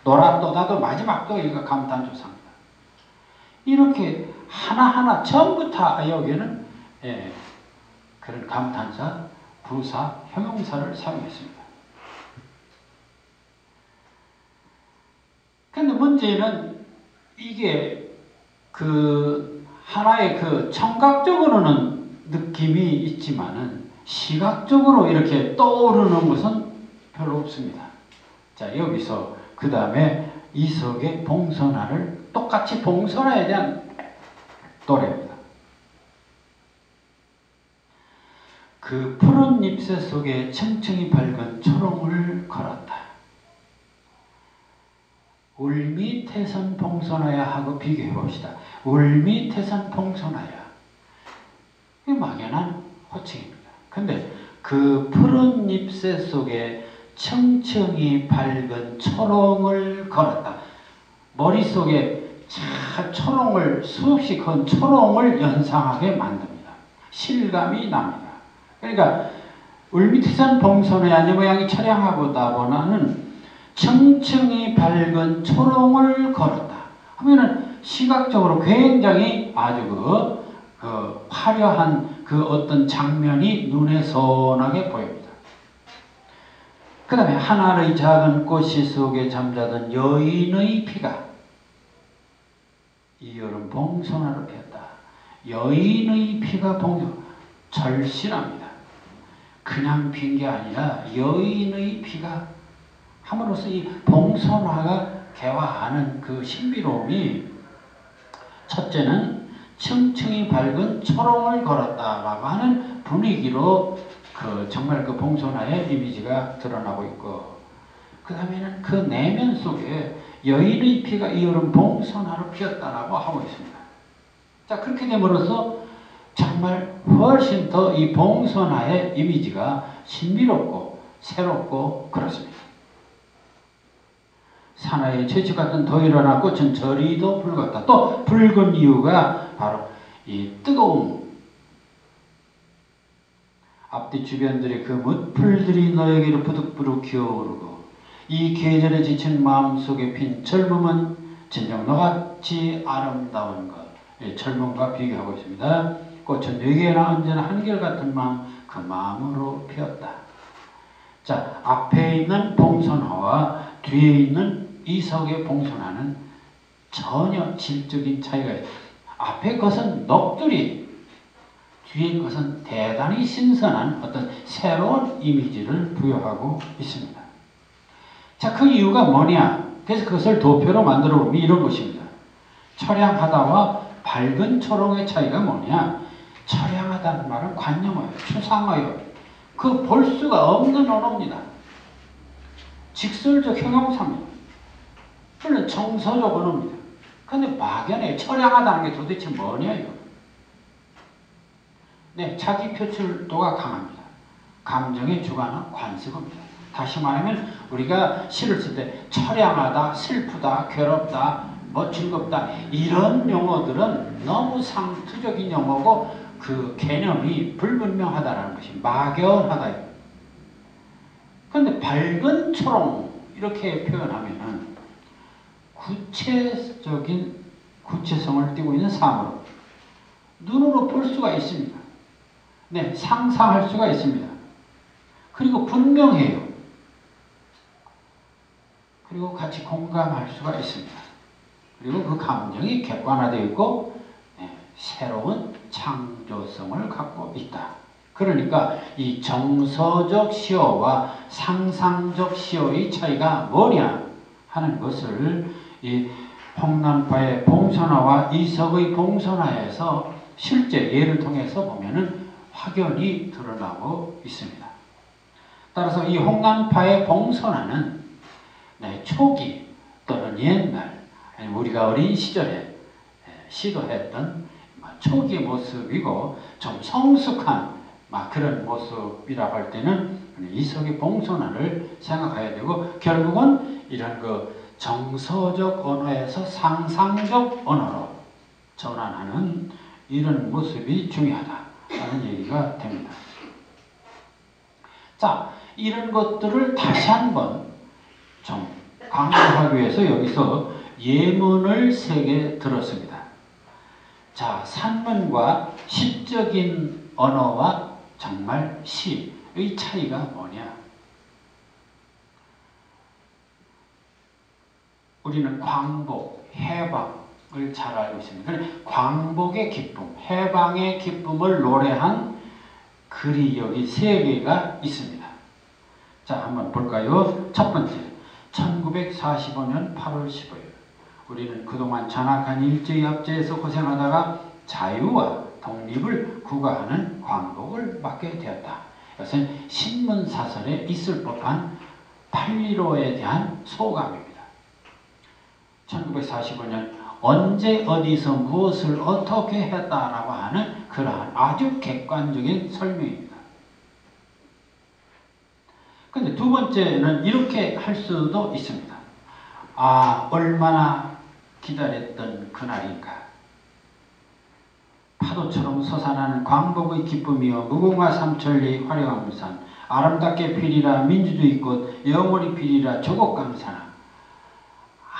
놀아도 마지막도 이거 감탄조사입니다. 이렇게 하나하나 전부 다 여기는 그런 감탄사, 부사, 형용사를 사용했습니다. 근데 문제는 이게 하나의 청각적으로는 느낌이 있지만은 시각적으로 이렇게 떠오르는 것은 별로 없습니다. 자, 여기서 그 다음에 이석의 봉선화를 똑같이 봉선화에 대한 노래입니다. 그 푸른 잎새 속에 층층이 밝은 초롱을 걸었다. 울미태선 봉선화야 하고 비교해 봅시다. 울미태선 봉선화야. 이 막연한 호칭입니다. 근데 그 푸른 잎새 속에 층층이 밝은 초롱을 걸었다. 머릿속에 초롱을 수없이 건 초롱을 연상하게 만듭니다. 실감이 납니다. 그러니까 울미태선 봉선화야 내 모양이 처량하보다는 층층이 밝은 초롱을 걸었다 하면은 시각적으로 굉장히 아주 화려한 어떤 장면이 눈에 선하게 보입니다. 그 다음에 하나의 작은 꽃씨 속에 잠자던 여인의 피가 이 여름 봉선화로 피었다. 여인의 피가 절실합니다. 그냥 핀 게 아니라 여인의 피가 함으로써 이 봉선화가 개화하는 그 신비로움이 첫째는 층층이 밝은 초롱을 걸었다라고 하는 분위기로 정말 그 봉선화의 이미지가 드러나고 있고, 그 다음에는 그 내면 속에 여인의 피가 이 여름 봉선화로 피었다라고 하고 있습니다. 자, 그렇게 됨으로써 정말 훨씬 더 이 봉선화의 이미지가 신비롭고 새롭고 그렇습니다. 사나이의 채찍 같은 더일어나 꽃은 저리도 붉었다. 또 붉은 이유가 바로 이 뜨거움. 앞뒤 주변들의 그 뭇풀들이 너에게로 부득부득 기어오르고 이 계절에 지친 마음속에 핀 젊음은 진정 너같이 아름다운 것. 젊음과 비교하고 있습니다. 꽃은 내게나 언제나 한결같은 마음, 그 마음으로 피었다. 자, 앞에 있는 봉선화와 뒤에 있는 이석의 봉선화는 전혀 질적인 차이가 있습니다. 앞에 것은 넋두리, 뒤에 것은 대단히 신선한 어떤 새로운 이미지를 부여하고 있습니다. 자, 그 이유가 뭐냐? 그래서 그것을 도표로 만들어 보면 이런 것입니다. 처량하다와 밝은 초롱의 차이가 뭐냐? 처량하다는 말은 관념어요. 추상어요. 볼 수가 없는 언어입니다. 직설적 형용사입니다. 물론 정서적 언어입니다. 근데 막연해. 처량하다는 게 도대체 뭐냐요? 네, 자기 표출도가 강합니다. 감정에 주관한 관습입니다. 다시 말하면 우리가 시를 쓸 때 처량하다, 슬프다, 괴롭다, 즐겁다 이런 용어들은 너무 상투적인 용어고 그 개념이 불분명하다는 것이 막연하다. 그런데 밝은 초롱 이렇게 표현하면은 구체적인 구체성을 띠고 있는 사물로 눈으로 볼 수가 있습니다. 네, 상상할 수가 있습니다. 그리고 분명해요. 그리고 같이 공감할 수가 있습니다. 그리고 그 감정이 객관화되어 있고 새로운 창조성을 갖고 있다. 그러니까 이 정서적 시어와 상상적 시어의 차이가 뭐냐 하는 것을 이 홍난파의 봉선화와 이석의 봉선화에서 실제 예를 통해서 보면은 확연히 드러나고 있습니다. 따라서 이 홍난파의 봉선화는 초기 또는 옛날 우리가 어린 시절에 시도했던 초기의 모습이고 좀 성숙한 그런 모습이라고 할 때는 이석의 봉선화를 생각해야 되고 결국은 이런 정서적 언어에서 상상적 언어로 전환하는 이런 모습이 중요하다라는 얘기가 됩니다. 자, 이런 것들을 다시 한번 좀 강조하기 위해서 여기서 예문을 3개 들었습니다. 자, 산문과 시적인 언어와 정말 시의 차이가 뭐냐? 우리는 광복, 해방을 잘 알고 있습니다. 광복의 기쁨, 해방의 기쁨을 노래한 글이 여기 3개가 있습니다. 자, 한번 볼까요? 첫 번째, 1945년 8월 15일. 우리는 그동안 잔악한 일제협제에서 고생하다가 자유와 독립을 구가하는 광복을 맞게 되었다. 이것은 신문사설에 있을 법한 8.15에 대한 소감입니다. 1945년 언제 어디서 무엇을 어떻게 했다라고 하는 그러한 아주 객관적인 설명입니다. 근데 두 번째는 이렇게 할 수도 있습니다. 얼마나 기다렸던 그날인가. 파도처럼 솟아나는 광복의 기쁨이여 무궁화 삼천리 화려한 산 아름답게 피리라 민주주의 꽃 영원히 피리라 조국 강산아.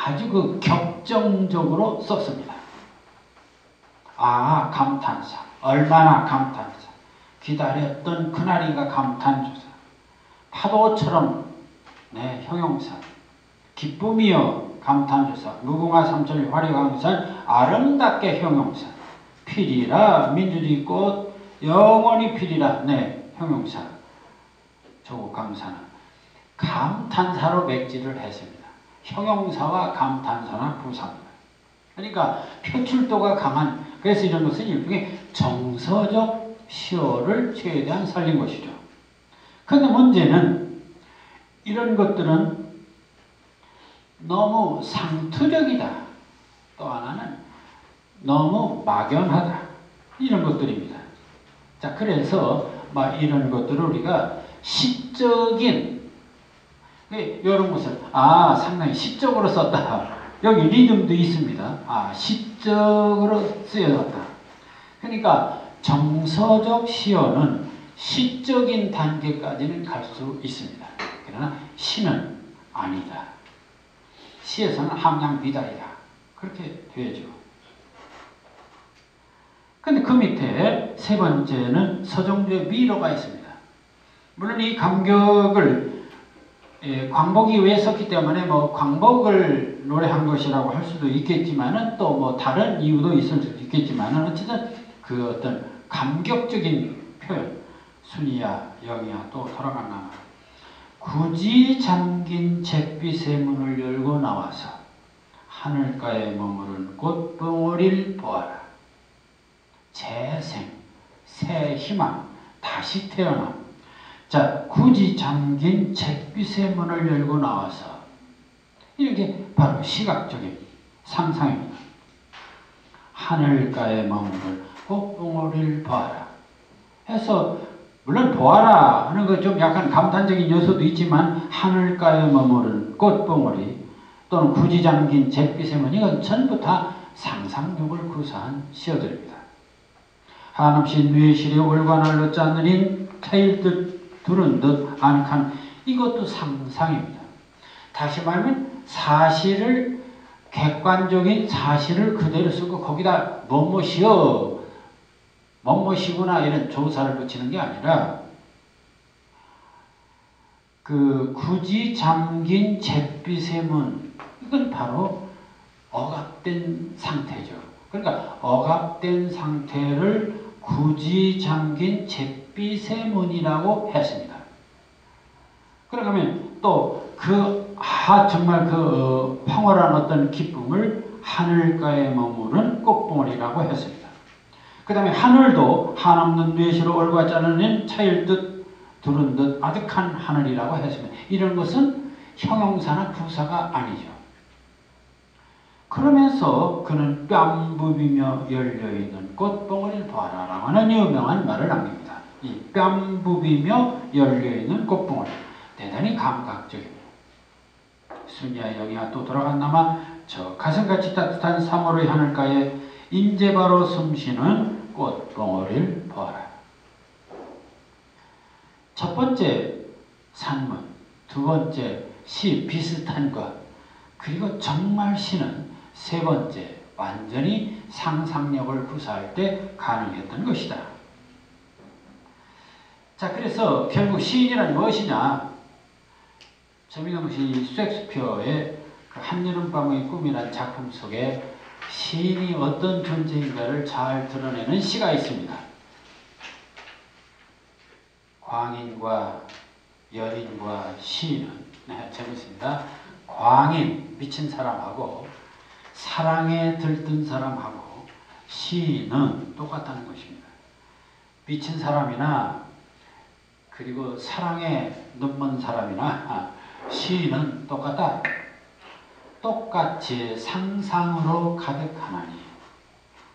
아주 격정적으로 썼습니다. 감탄사. 얼마나 감탄사. 기다렸던 그날인가 감탄조사. 파도처럼 형용사. 기쁨이여 감탄조사. 무궁화 삼천리 화려한 산 아름답게 형용사. 피리라 민주주의 꽃 영원히 피리라 형용사. 조국 강산아. 감탄사로 맥지를 했습니다. 형용사와 감탄사나 부사입니다. 그러니까 표출도가 강한, 그래서 이런 것은 일종의 정서적 시어를 최대한 살린 것이죠. 그런데 문제는 이런 것들은 너무 상투적이다. 또 하나는 너무 막연하다. 이런 것들입니다. 자, 그래서 이런 것들을 우리가 시적인 이런 것을 상당히 시적으로 썼다. 여기 리듬도 있습니다. 시적으로 쓰여졌다. 그러니까 정서적 시어는 시적인 단계까지는 갈 수 있습니다. 그러나 시는 아니다. 시에서는 함량비달이다. 그렇게 되죠. 근데 그 밑에 세 번째는 서정주의 미로가 있습니다. 물론 이 감격을 광복이 왜 썼기 때문에 광복을 노래한 것이라고 할 수도 있겠지만은 또 다른 이유도 있을 수도 있겠지만은 어쨌든 그 어떤 감격적인 표현, 순이야, 영이야 또 돌아가나. 굳이 잠긴 잿빛의 문을 열고 나와서 하늘가에 머무른 꽃봉오리를 보아라. 재생, 새 희망, 다시 태어남. 자, 굳이 잠긴 잿빛의 문을 열고 나와서 이렇게 바로 시각적인 상상입니다. 하늘가에 머무를 꽃봉오리를 보아라 해서 물론 보아라 하는 거 좀 약간 감탄적인 요소도 있지만 하늘가에 머무른 꽃봉오리 또는 굳이 잠긴 잿빛의 문 이건 전부 다 상상력을 구사한 시어들입니다. 한없이 뇌실에 올관을 넣지 않느니 차일 듯 두른 듯 아늑한 이것도 상상입니다. 다시 말하면 사실을 객관적인 사실을 그대로 쓰고 거기다 뭐뭐시여 뭐뭐시구나 이런 조사를 붙이는 게 아니라 굳이 잠긴 잿빛의 문 이건 바로 억압된 상태죠. 그러니까 억압된 상태를 굳이 잠긴 잿빛의 문이라고 했습니다. 그러면 또 정말 황홀한 어떤 기쁨을 하늘가에 머무른 꽃봉오리라고 했습니다. 그 다음에 하늘도 한없는 뇌시로 올과 자르는 차일 듯 두른 듯 아득한 하늘이라고 했으면 이런 것은 형용사나 부사가 아니죠. 그러면서 그는 뺨부비며 열려있는 꽃봉오리를 보아라라고 하는 유명한 말을 남깁니다. 이 뺨부비며 열려있는 꽃봉오리. 대단히 감각적입니다. 순이야 영이야 또 돌아갔나마 저 가슴같이 따뜻한 3월의 하늘가에 인제 바로 숨쉬는 꽃봉오리를 보아라. 첫 번째 산문, 두 번째 시 비슷한 것, 그리고 정말 시는 세 번째 완전히 상상력을 구사할 때 가능했던 것이다. 자, 그래서 결국 시인이란 무엇이냐? 정민용 시 셰익스피어의 그 한여름밤의 꿈이라는 작품 속에 시인이 어떤 존재인가를 잘 드러내는 시가 있습니다. 광인과 연인과 시인은 재밌습니다. 광인, 미친 사람하고 사랑에 들뜬 사람하고 시인은 똑같다는 것입니다. 미친 사람이나 그리고 사랑에 눈먼 사람이나 시인은 똑같다. 똑같이 상상으로 가득하나니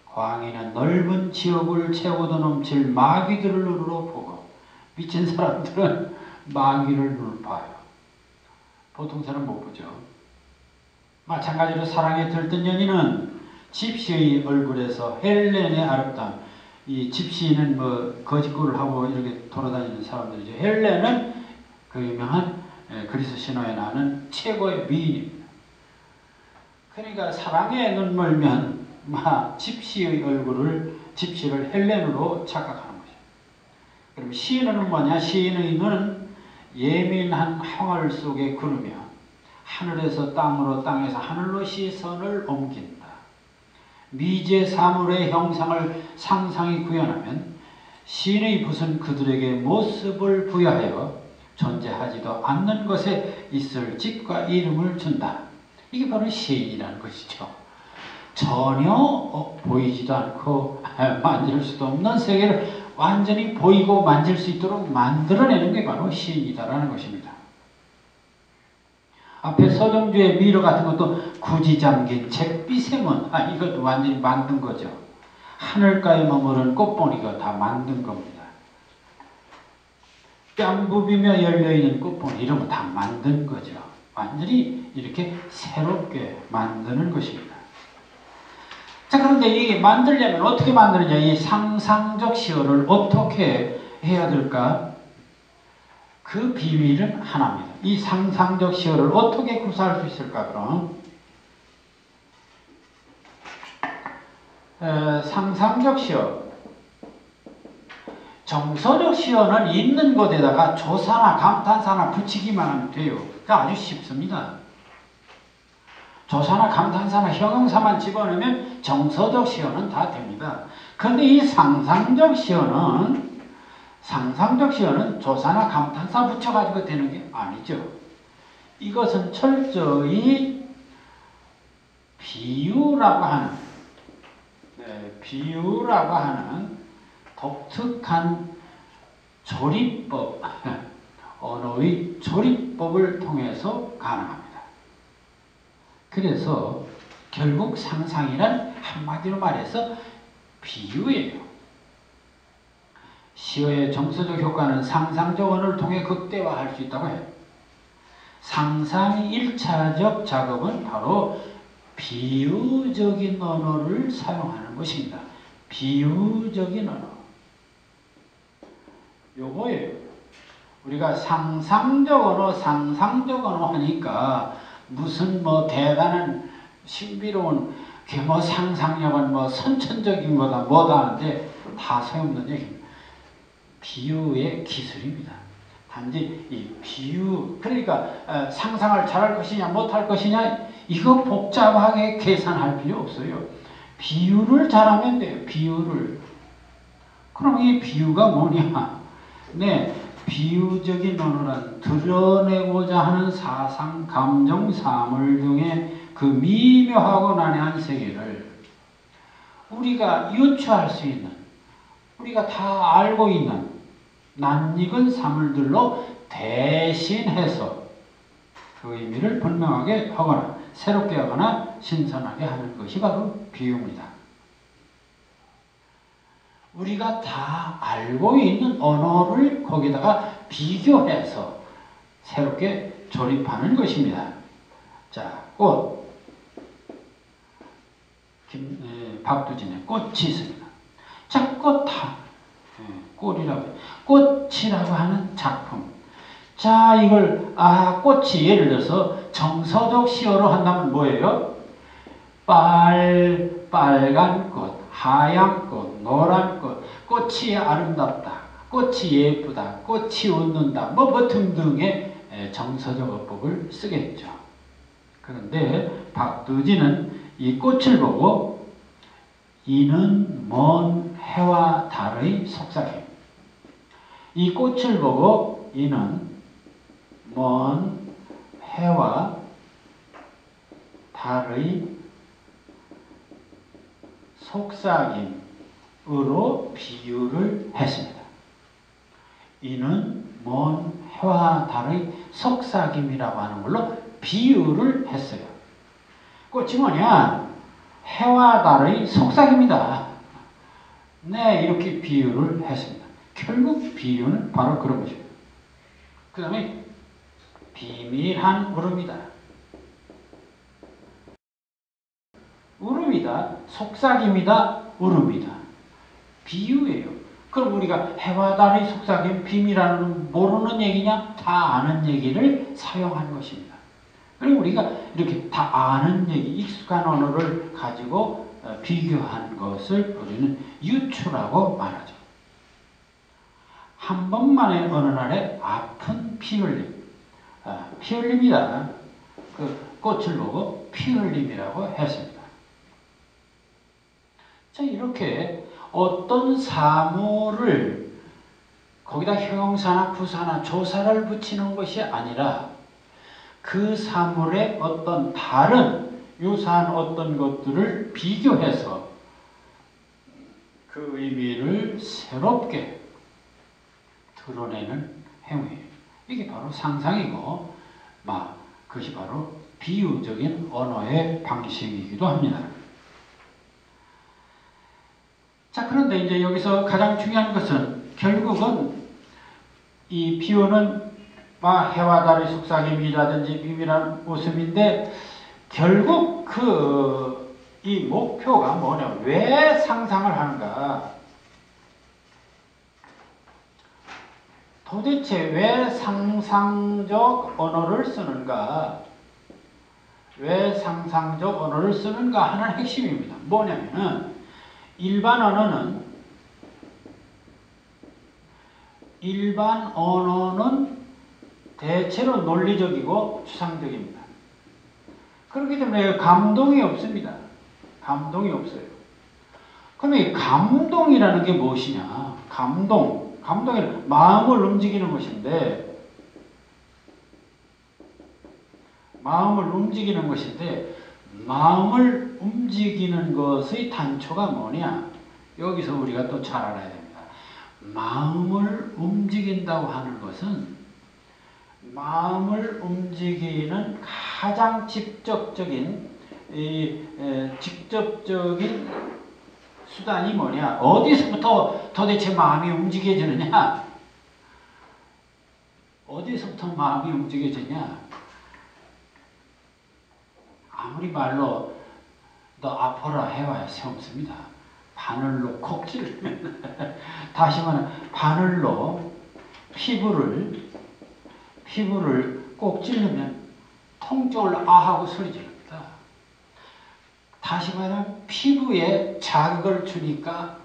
광인은 넓은 지옥을 채워도 넘칠 마귀들을 눈으로 보고 미친 사람들은 마귀를 눈으로 봐요. 보통 사람 못 보죠. 마찬가지로 사랑에 들뜬 연인은 집시의 얼굴에서 헬렌의 아름다움, 이 집시는 뭐 거짓골을 하고 이렇게 돌아다니는 사람들이죠. 헬렌은 그 유명한 그리스 신화에 나오는 최고의 미인입니다. 그러니까 사랑에 눈멀면 집시의 얼굴을 집시를 헬렌으로 착각하는 거죠. 그럼 시인은 뭐냐? 시인의 눈은 예민한 항월 속에 구르며 하늘에서 땅으로 땅에서 하늘로 시선을 옮긴다. 미제 사물의 형상을 상상히 구현하면 시인의 붓은 그들에게 모습을 부여하여 존재하지도 않는 것에 있을 짓과 이름을 준다. 이게 바로 시인이라는 것이죠. 전혀 보이지도 않고 만질 수도 없는 세계를 완전히 보이고 만질 수 있도록 만들어내는 게 바로 시인이다라는 것입니다. 앞에 서정주의 미러 같은 것도 굳이 잠긴 잿빛의 문, 이것도 완전히 만든 거죠. 하늘가에 머무른 꽃봉이가 다 만든 겁니다. 뺨부비며 열려있는 꽃봉이 이런 거 다 만든 거죠. 완전히 이렇게 새롭게 만드는 것입니다. 자, 그런데 이게 만들려면 어떻게 만드느냐? 이 상상적 시어를 어떻게 해야 될까? 그 비밀은 하나입니다. 이 상상적 시어를 어떻게 구사할 수 있을까, 그럼? 상상적 시어. 정서적 시어는 있는 곳에다가 조사나 감탄사나 붙이기만 하면 돼요. 그러니까 아주 쉽습니다. 조사나 감탄사나 형용사만 집어넣으면 정서적 시어는 다 됩니다. 그런데 이 상상적 시어는 조사나 감탄사 붙여가지고 되는 게 아니죠. 이것은 철저히 비유라고 하는 독특한 조리법, 언어의 조리법을 통해서 가능합니다. 그래서 결국 상상이란 한마디로 말해서 비유예요. 시어의 정서적 효과는 상상적 언어를 통해 극대화할 수 있다고 해요. 상상의 1차적 작업은 바로 비유적인 언어를 사용하는 것입니다. 비유적인 언어. 요거예요. 우리가 상상적 언어 하니까 무슨 대단한 신비로운 상상력은 선천적인 거다 뭐다 하는데 다 소용없는 얘기입니다. 비유의 기술입니다. 단지 이 비유, 그러니까 상상을 잘할 것이냐 못할 것이냐 이거 복잡하게 계산할 필요 없어요. 비유를 잘하면 돼요. 비유를. 그럼 이 비유가 뭐냐? 비유적인 언어란 드러내고자 하는 사상, 감정, 사물 중에 그 미묘하고 난해한 세계를 우리가 유추할 수 있는, 우리가 다 알고 있는 낯익은 사물들로 대신해서 그 의미를 분명하게 하거나 새롭게 하거나 신선하게 하는 것이 바로 비유입니다. 우리가 다 알고 있는 언어를 거기다가 비교해서 새롭게 조립하는 것입니다. 자, 꽃. 박두진의 꽃이 있습니다. 자, 꽃이라고, 꽃이라고 하는 작품. 자, 이걸, 꽃이 예를 들어서 정서적 시어로 한다면 뭐예요? 빨간 꽃, 하얀 꽃, 노란 꽃, 꽃이 아름답다, 꽃이 예쁘다, 꽃이 웃는다, 뭐 등등의 정서적 어법을 쓰겠죠. 그런데 박두진은 이 꽃을 보고 이는 먼 해와 달의 속삭임. 이 꽃을 보고 이는 먼 해와 달의 속삭임으로 비유를 했습니다. 이는 먼 해와 달의 속삭임이라고 하는 걸로 비유를 했어요. 꽃이 뭐냐? 해와 달의 속삭임이다. 네, 이렇게 비유를 했습니다. 결국 비유는 바로 그런 것입니다. 그 다음에 비밀한 울음이다. 울음이다. 속삭임이다. 울음이다. 비유예요. 그럼 우리가 해와 달의 속삭임, 비밀한 모르는 얘기냐? 다 아는 얘기를 사용한 것입니다. 그리고 우리가 이렇게 다 아는 얘기, 익숙한 언어를 가지고 비교한 것을 우리는 유추라고 말하죠. 한 번만에 어느 날에 아픈 피 흘림. 피 흘림이다. 그 꽃을 보고 피 흘림이라고 했습니다. 자, 이렇게 어떤 사물을 거기다 형용사나 부사나 조사를 붙이는 것이 아니라 그 사물의 어떤 다른 유사한 어떤 것들을 비교해서 그 의미를 새롭게 드러내는 행위예요. 이게 바로 상상이고, 그것이 바로 비유적인 언어의 방식이기도 합니다. 자, 그런데 이제 여기서 가장 중요한 것은 결국은 이 비유는 해와 달의 속삭임이라든지 비밀한 웃음인데 결국 이 목표가 뭐냐? 왜 상상을 하는가? 도대체 왜 상상적 언어를 쓰는가? 왜 상상적 언어를 쓰는가 하는 핵심입니다. 뭐냐면은 일반 언어는 대체로 논리적이고 추상적입니다. 그렇기 때문에 감동이 없습니다. 감동이 없어요. 그럼 이 감동이라는 게 무엇이냐? 감동은 마음을 움직이는 것인데, 마음을 움직이는 것의 단초가 뭐냐? 여기서 우리가 또 잘 알아야 됩니다. 마음을 움직인다고 하는 것은 마음을 움직이는 가장 직접적인 수단이 뭐냐? 어디서부터 도대체 마음이 움직여지느냐? 어디서부터 마음이 움직여지냐? 아무리 말로 너 아파라 해봐야 소용없습니다. 바늘로 콕 찌르면 다시 말하면 바늘로 피부를 꼭 찌르면 통증을 아하고 소리 지릅니다. 다시 말하면 피부에 자극을 주니까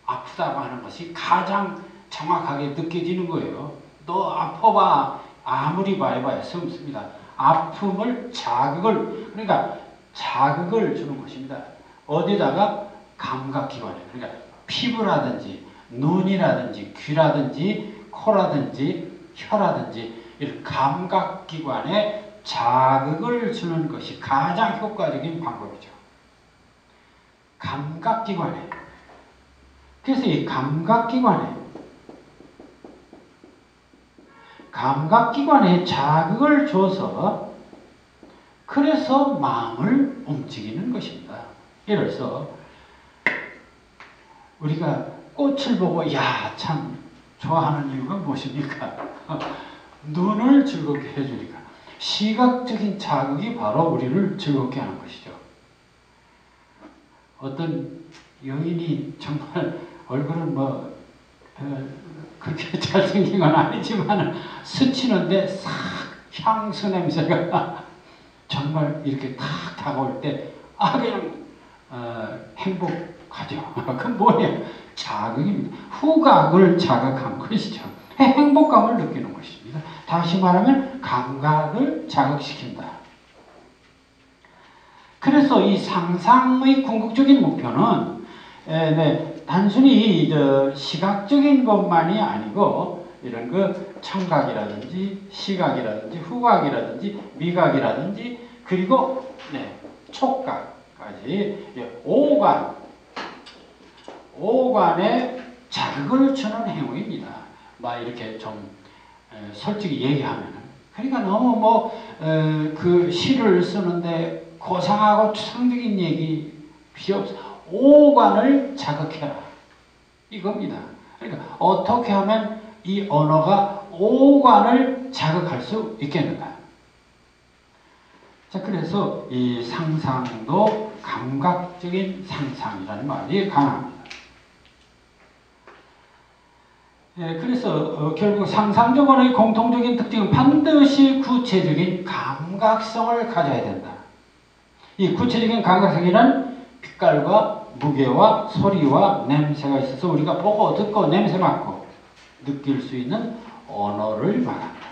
아프다고 하는 것이 가장 정확하게 느껴지는 거예요. 너 아파봐. 아무리 말해봐야 소용없습니다. 아픔을 그러니까 자극을 주는 것입니다. 어디다가? 감각기관에. 그러니까 피부라든지 눈이라든지 귀라든지 코라든지 혀라든지 이런 감각기관에 자극을 주는 것이 가장 효과적인 방법이죠. 감각기관에. 그래서 이 감각기관에 감각기관에 자극을 줘서 그래서 마음을 움직이는 것입니다. 예를 들어서 우리가 꽃을 보고 야, 참 좋아하는 이유가 무엇입니까? 눈을 즐겁게 해주니까. 시각적인 자극이 바로 우리를 즐겁게 하는 것이죠. 어떤 여인이 정말 얼굴은 그렇게 잘생긴 건 아니지만 스치는데 싹 향수 냄새가 정말 이렇게 탁 다가올 때 그냥 행복하죠. 그건 뭐예요? 자극입니다. 후각을 자극한 것이죠. 행복감을 느끼는 것입니다. 다시 말하면 감각을 자극시킨다. 그래서 이 상상의 궁극적인 목표는 단순히 시각적인 것만이 아니고 이런 청각이라든지 시각이라든지 후각이라든지 미각이라든지 그리고 촉각까지 오관에 자극을 주는 행위입니다. 이렇게 좀 솔직히 얘기하면은 그러니까 너무 그 시를 쓰는데 고상하고 추상적인 얘기 필요 없어. 오관을 자극해라. 이겁니다. 그러니까 어떻게 하면 이 언어가 오관을 자극할 수 있겠는가? 자, 그래서 이 상상도 감각적인 상상이라는 말이 가능합니다. 그래서 결국 상상적 언어의 공통적인 특징은 반드시 구체적인 감각성을 가져야 된다. 이 구체적인 감각성이란 빛깔과 무게와 소리와 냄새가 있어서 우리가 보고 듣고 냄새 맡고 느낄 수 있는 언어를 말한다.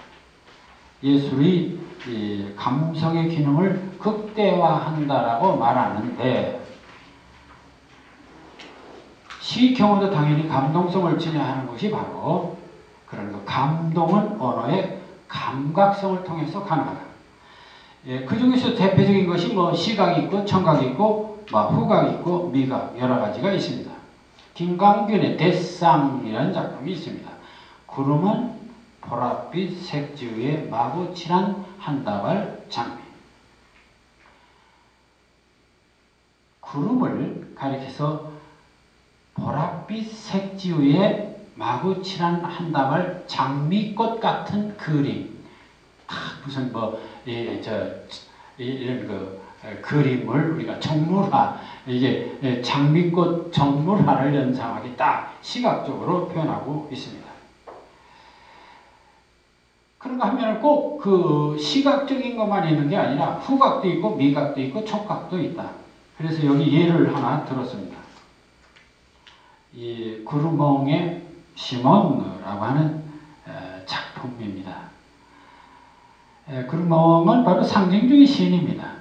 예술이 이 감성의 기능을 극대화한다라고 말하는데 시 경우도 당연히 감동성을 지녀하는 것이 바로 그런 감동은 언어의 감각성을 통해서 가능하다. 그 중에서 대표적인 것이 시각이 있고 청각이 있고 후각이 있고 미각 여러 가지가 있습니다. 김광균의 대쌍이라는 작품이 있습니다. 구름은 보랏빛 색지위에 마구 칠한 한 다발 장미. 구름을 가리켜서 보랏빛 색지위에 마구 칠한 한 다발 장미꽃 같은 그림. 무슨 이런 그림을 우리가 정물화, 이게 장미꽃 정물화를 연상하기 딱 시각적으로 표현하고 있습니다. 그런가 하면 꼭 그 시각적인 것만 있는 게 아니라 후각도 있고 미각도 있고 촉각도 있다. 그래서 여기 예를 하나 들었습니다. 이 구르몽의 시몬느라고 하는 작품입니다. 구르몽은 바로 상징주의 시인입니다.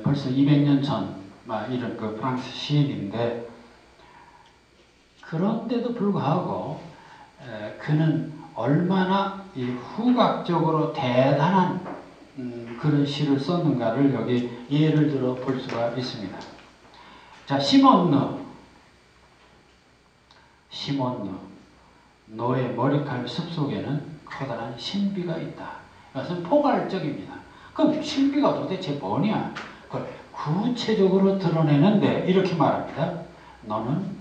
벌써 200년 전 이런 프랑스 시인인데 그런데도 불구하고 그는 얼마나 이 후각적으로 대단한 그런 시를 썼는가를 여기 예를 들어 볼 수가 있습니다. 자, 시몬느 너의 머리칼 숲속에는 커다란 신비가 있다. 이것은 포괄적입니다. 그럼 신비가 도대체 뭐냐? 그걸 구체적으로 드러내는데 이렇게 말합니다. 너는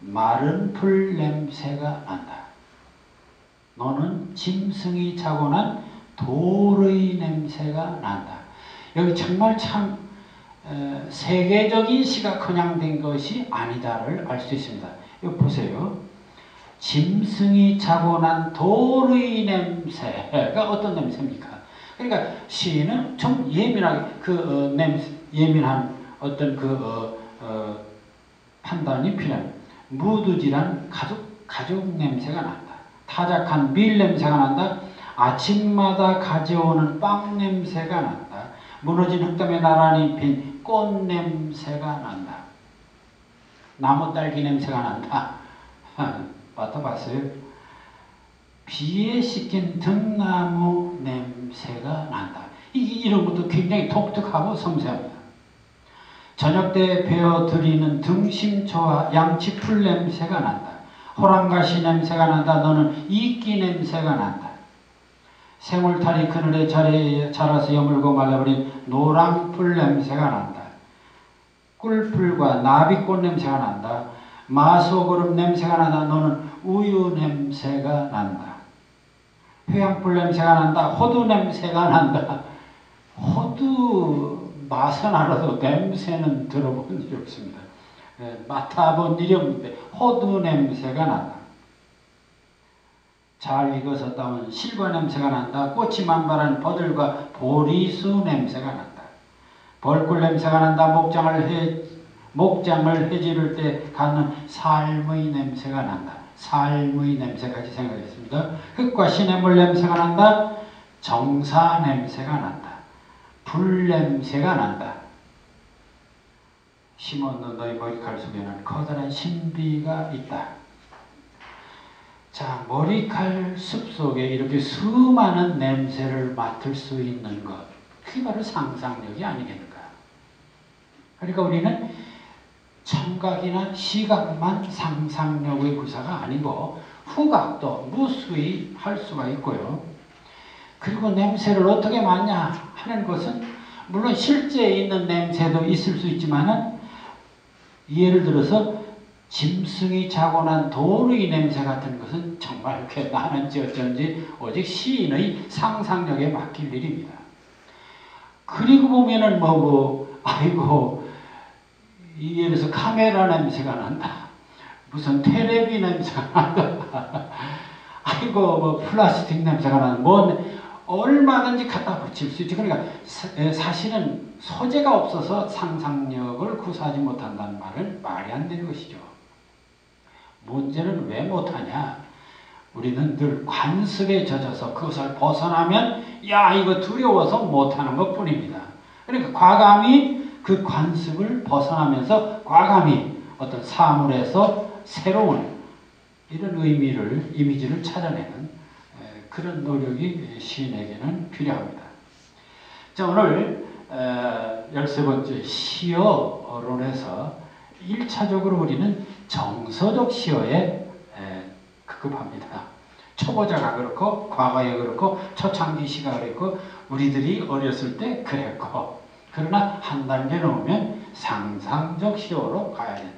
마른 풀 냄새가 난다. 너는 짐승이 자고 난 돌의 냄새가 난다. 여기 정말 참 세계적인 시가 그냥 된 것이 아니다를 알 수 있습니다. 이거 보세요. 짐승이 자고 난 돌의 냄새가 어떤 냄새입니까? 그러니까 시인은 좀 예민하게 냄새, 예민한 어떤 판단이 필요합니다. 무드질한 가죽 냄새가 난다. 타작한 밀 냄새가 난다. 아침마다 가져오는 빵 냄새가 난다. 무너진 흙담에 나란히 핀 꽃 냄새가 난다. 나무 딸기 냄새가 난다. 맡아봤어요? 비에 씻긴 등나무 냄새가 난다. 이런 것도 굉장히 독특하고 섬세합니다. 저녁 때 베어드리는 등심초와 양치풀 냄새가 난다. 호랑가시 냄새가 난다. 너는 이끼 냄새가 난다. 생울타리 그늘에 자라서 여물고 말라버린 노랑풀 냄새가 난다. 꿀풀과 나비꽃 냄새가 난다. 마소거름 냄새가 난다. 너는 우유 냄새가 난다. 회양풀 냄새가 난다. 호두 냄새가 난다. 호두 맛은 알아도 냄새는 들어본 일이 없습니다. 맡아본 일이 없는데 호두 냄새가 난다. 잘 익어서 따온 실과 냄새가 난다. 꽃이 만발한 버들과 보리수 냄새가 난다. 벌꿀 냄새가 난다. 목장을 해지를 때 갖는 삶의 냄새가 난다. 삶의 냄새까지 생각했습니다. 흙과 시냇물 냄새가 난다. 정사 냄새가 난다. 불 냄새가 난다. 심었는 너희 머리칼 속에는 커다란 신비가 있다. 자, 머리칼 숲속에 이렇게 수많은 냄새를 맡을 수 있는 것, 그게 바로 상상력이 아니겠는가. 그러니까 우리는 청각이나 시각만 상상력의 구사가 아니고 후각도 무수히 할 수가 있고요. 그리고 냄새를 어떻게 맡냐 하는 것은 물론 실제 있는 냄새도 있을 수 있지만은 예를 들어서 짐승이 자고 난 도르의 냄새 같은 것은 정말 이렇게 나는지 어쩐지 오직 시인의 상상력에 맡길 일입니다. 그리고 보면은 아이고 예를 들어서 카메라 냄새가 난다. 무슨 텔레비 냄새가 난다. 아이고 플라스틱 냄새가 난다. 얼마든지 갖다 붙일 수 있지. 그러니까 사실은 소재가 없어서 상상력을 구사하지 못한다는 말은 말이 안 되는 것이죠. 문제는 왜 못하냐? 우리는 늘 관습에 젖어서 그것을 벗어나면 야 이거 두려워서 못하는 것뿐입니다. 그러니까 과감히 그 관습을 벗어나면서 과감히 어떤 사물에서 새로운 이런 이미지를 찾아내는 그런 노력이 시인에게는 필요합니다. 자, 오늘 13번째 시어론에서 1차적으로 우리는 정서적 시어에 급급합니다. 초보자가 그렇고 과거에 그렇고 초창기 시가 그랬고 우리들이 어렸을 때 그랬고 그러나 한 단계 넘으면 상상적 시어로 가야 돼요.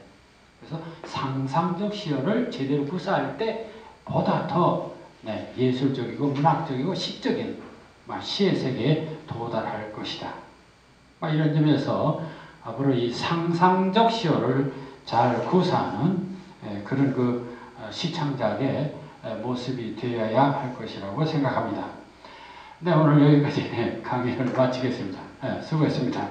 그래서 상상적 시어를 제대로 구사할 때 보다 더 예술적이고 문학적이고 시적인 시의 세계에 도달할 것이다. 이런 점에서 앞으로 이 상상적 시어를 잘 구사하는 그런 시창작의 모습이 되어야 할 것이라고 생각합니다. 네, 오늘 여기까지 강의를 마치겠습니다. 수고했습니다.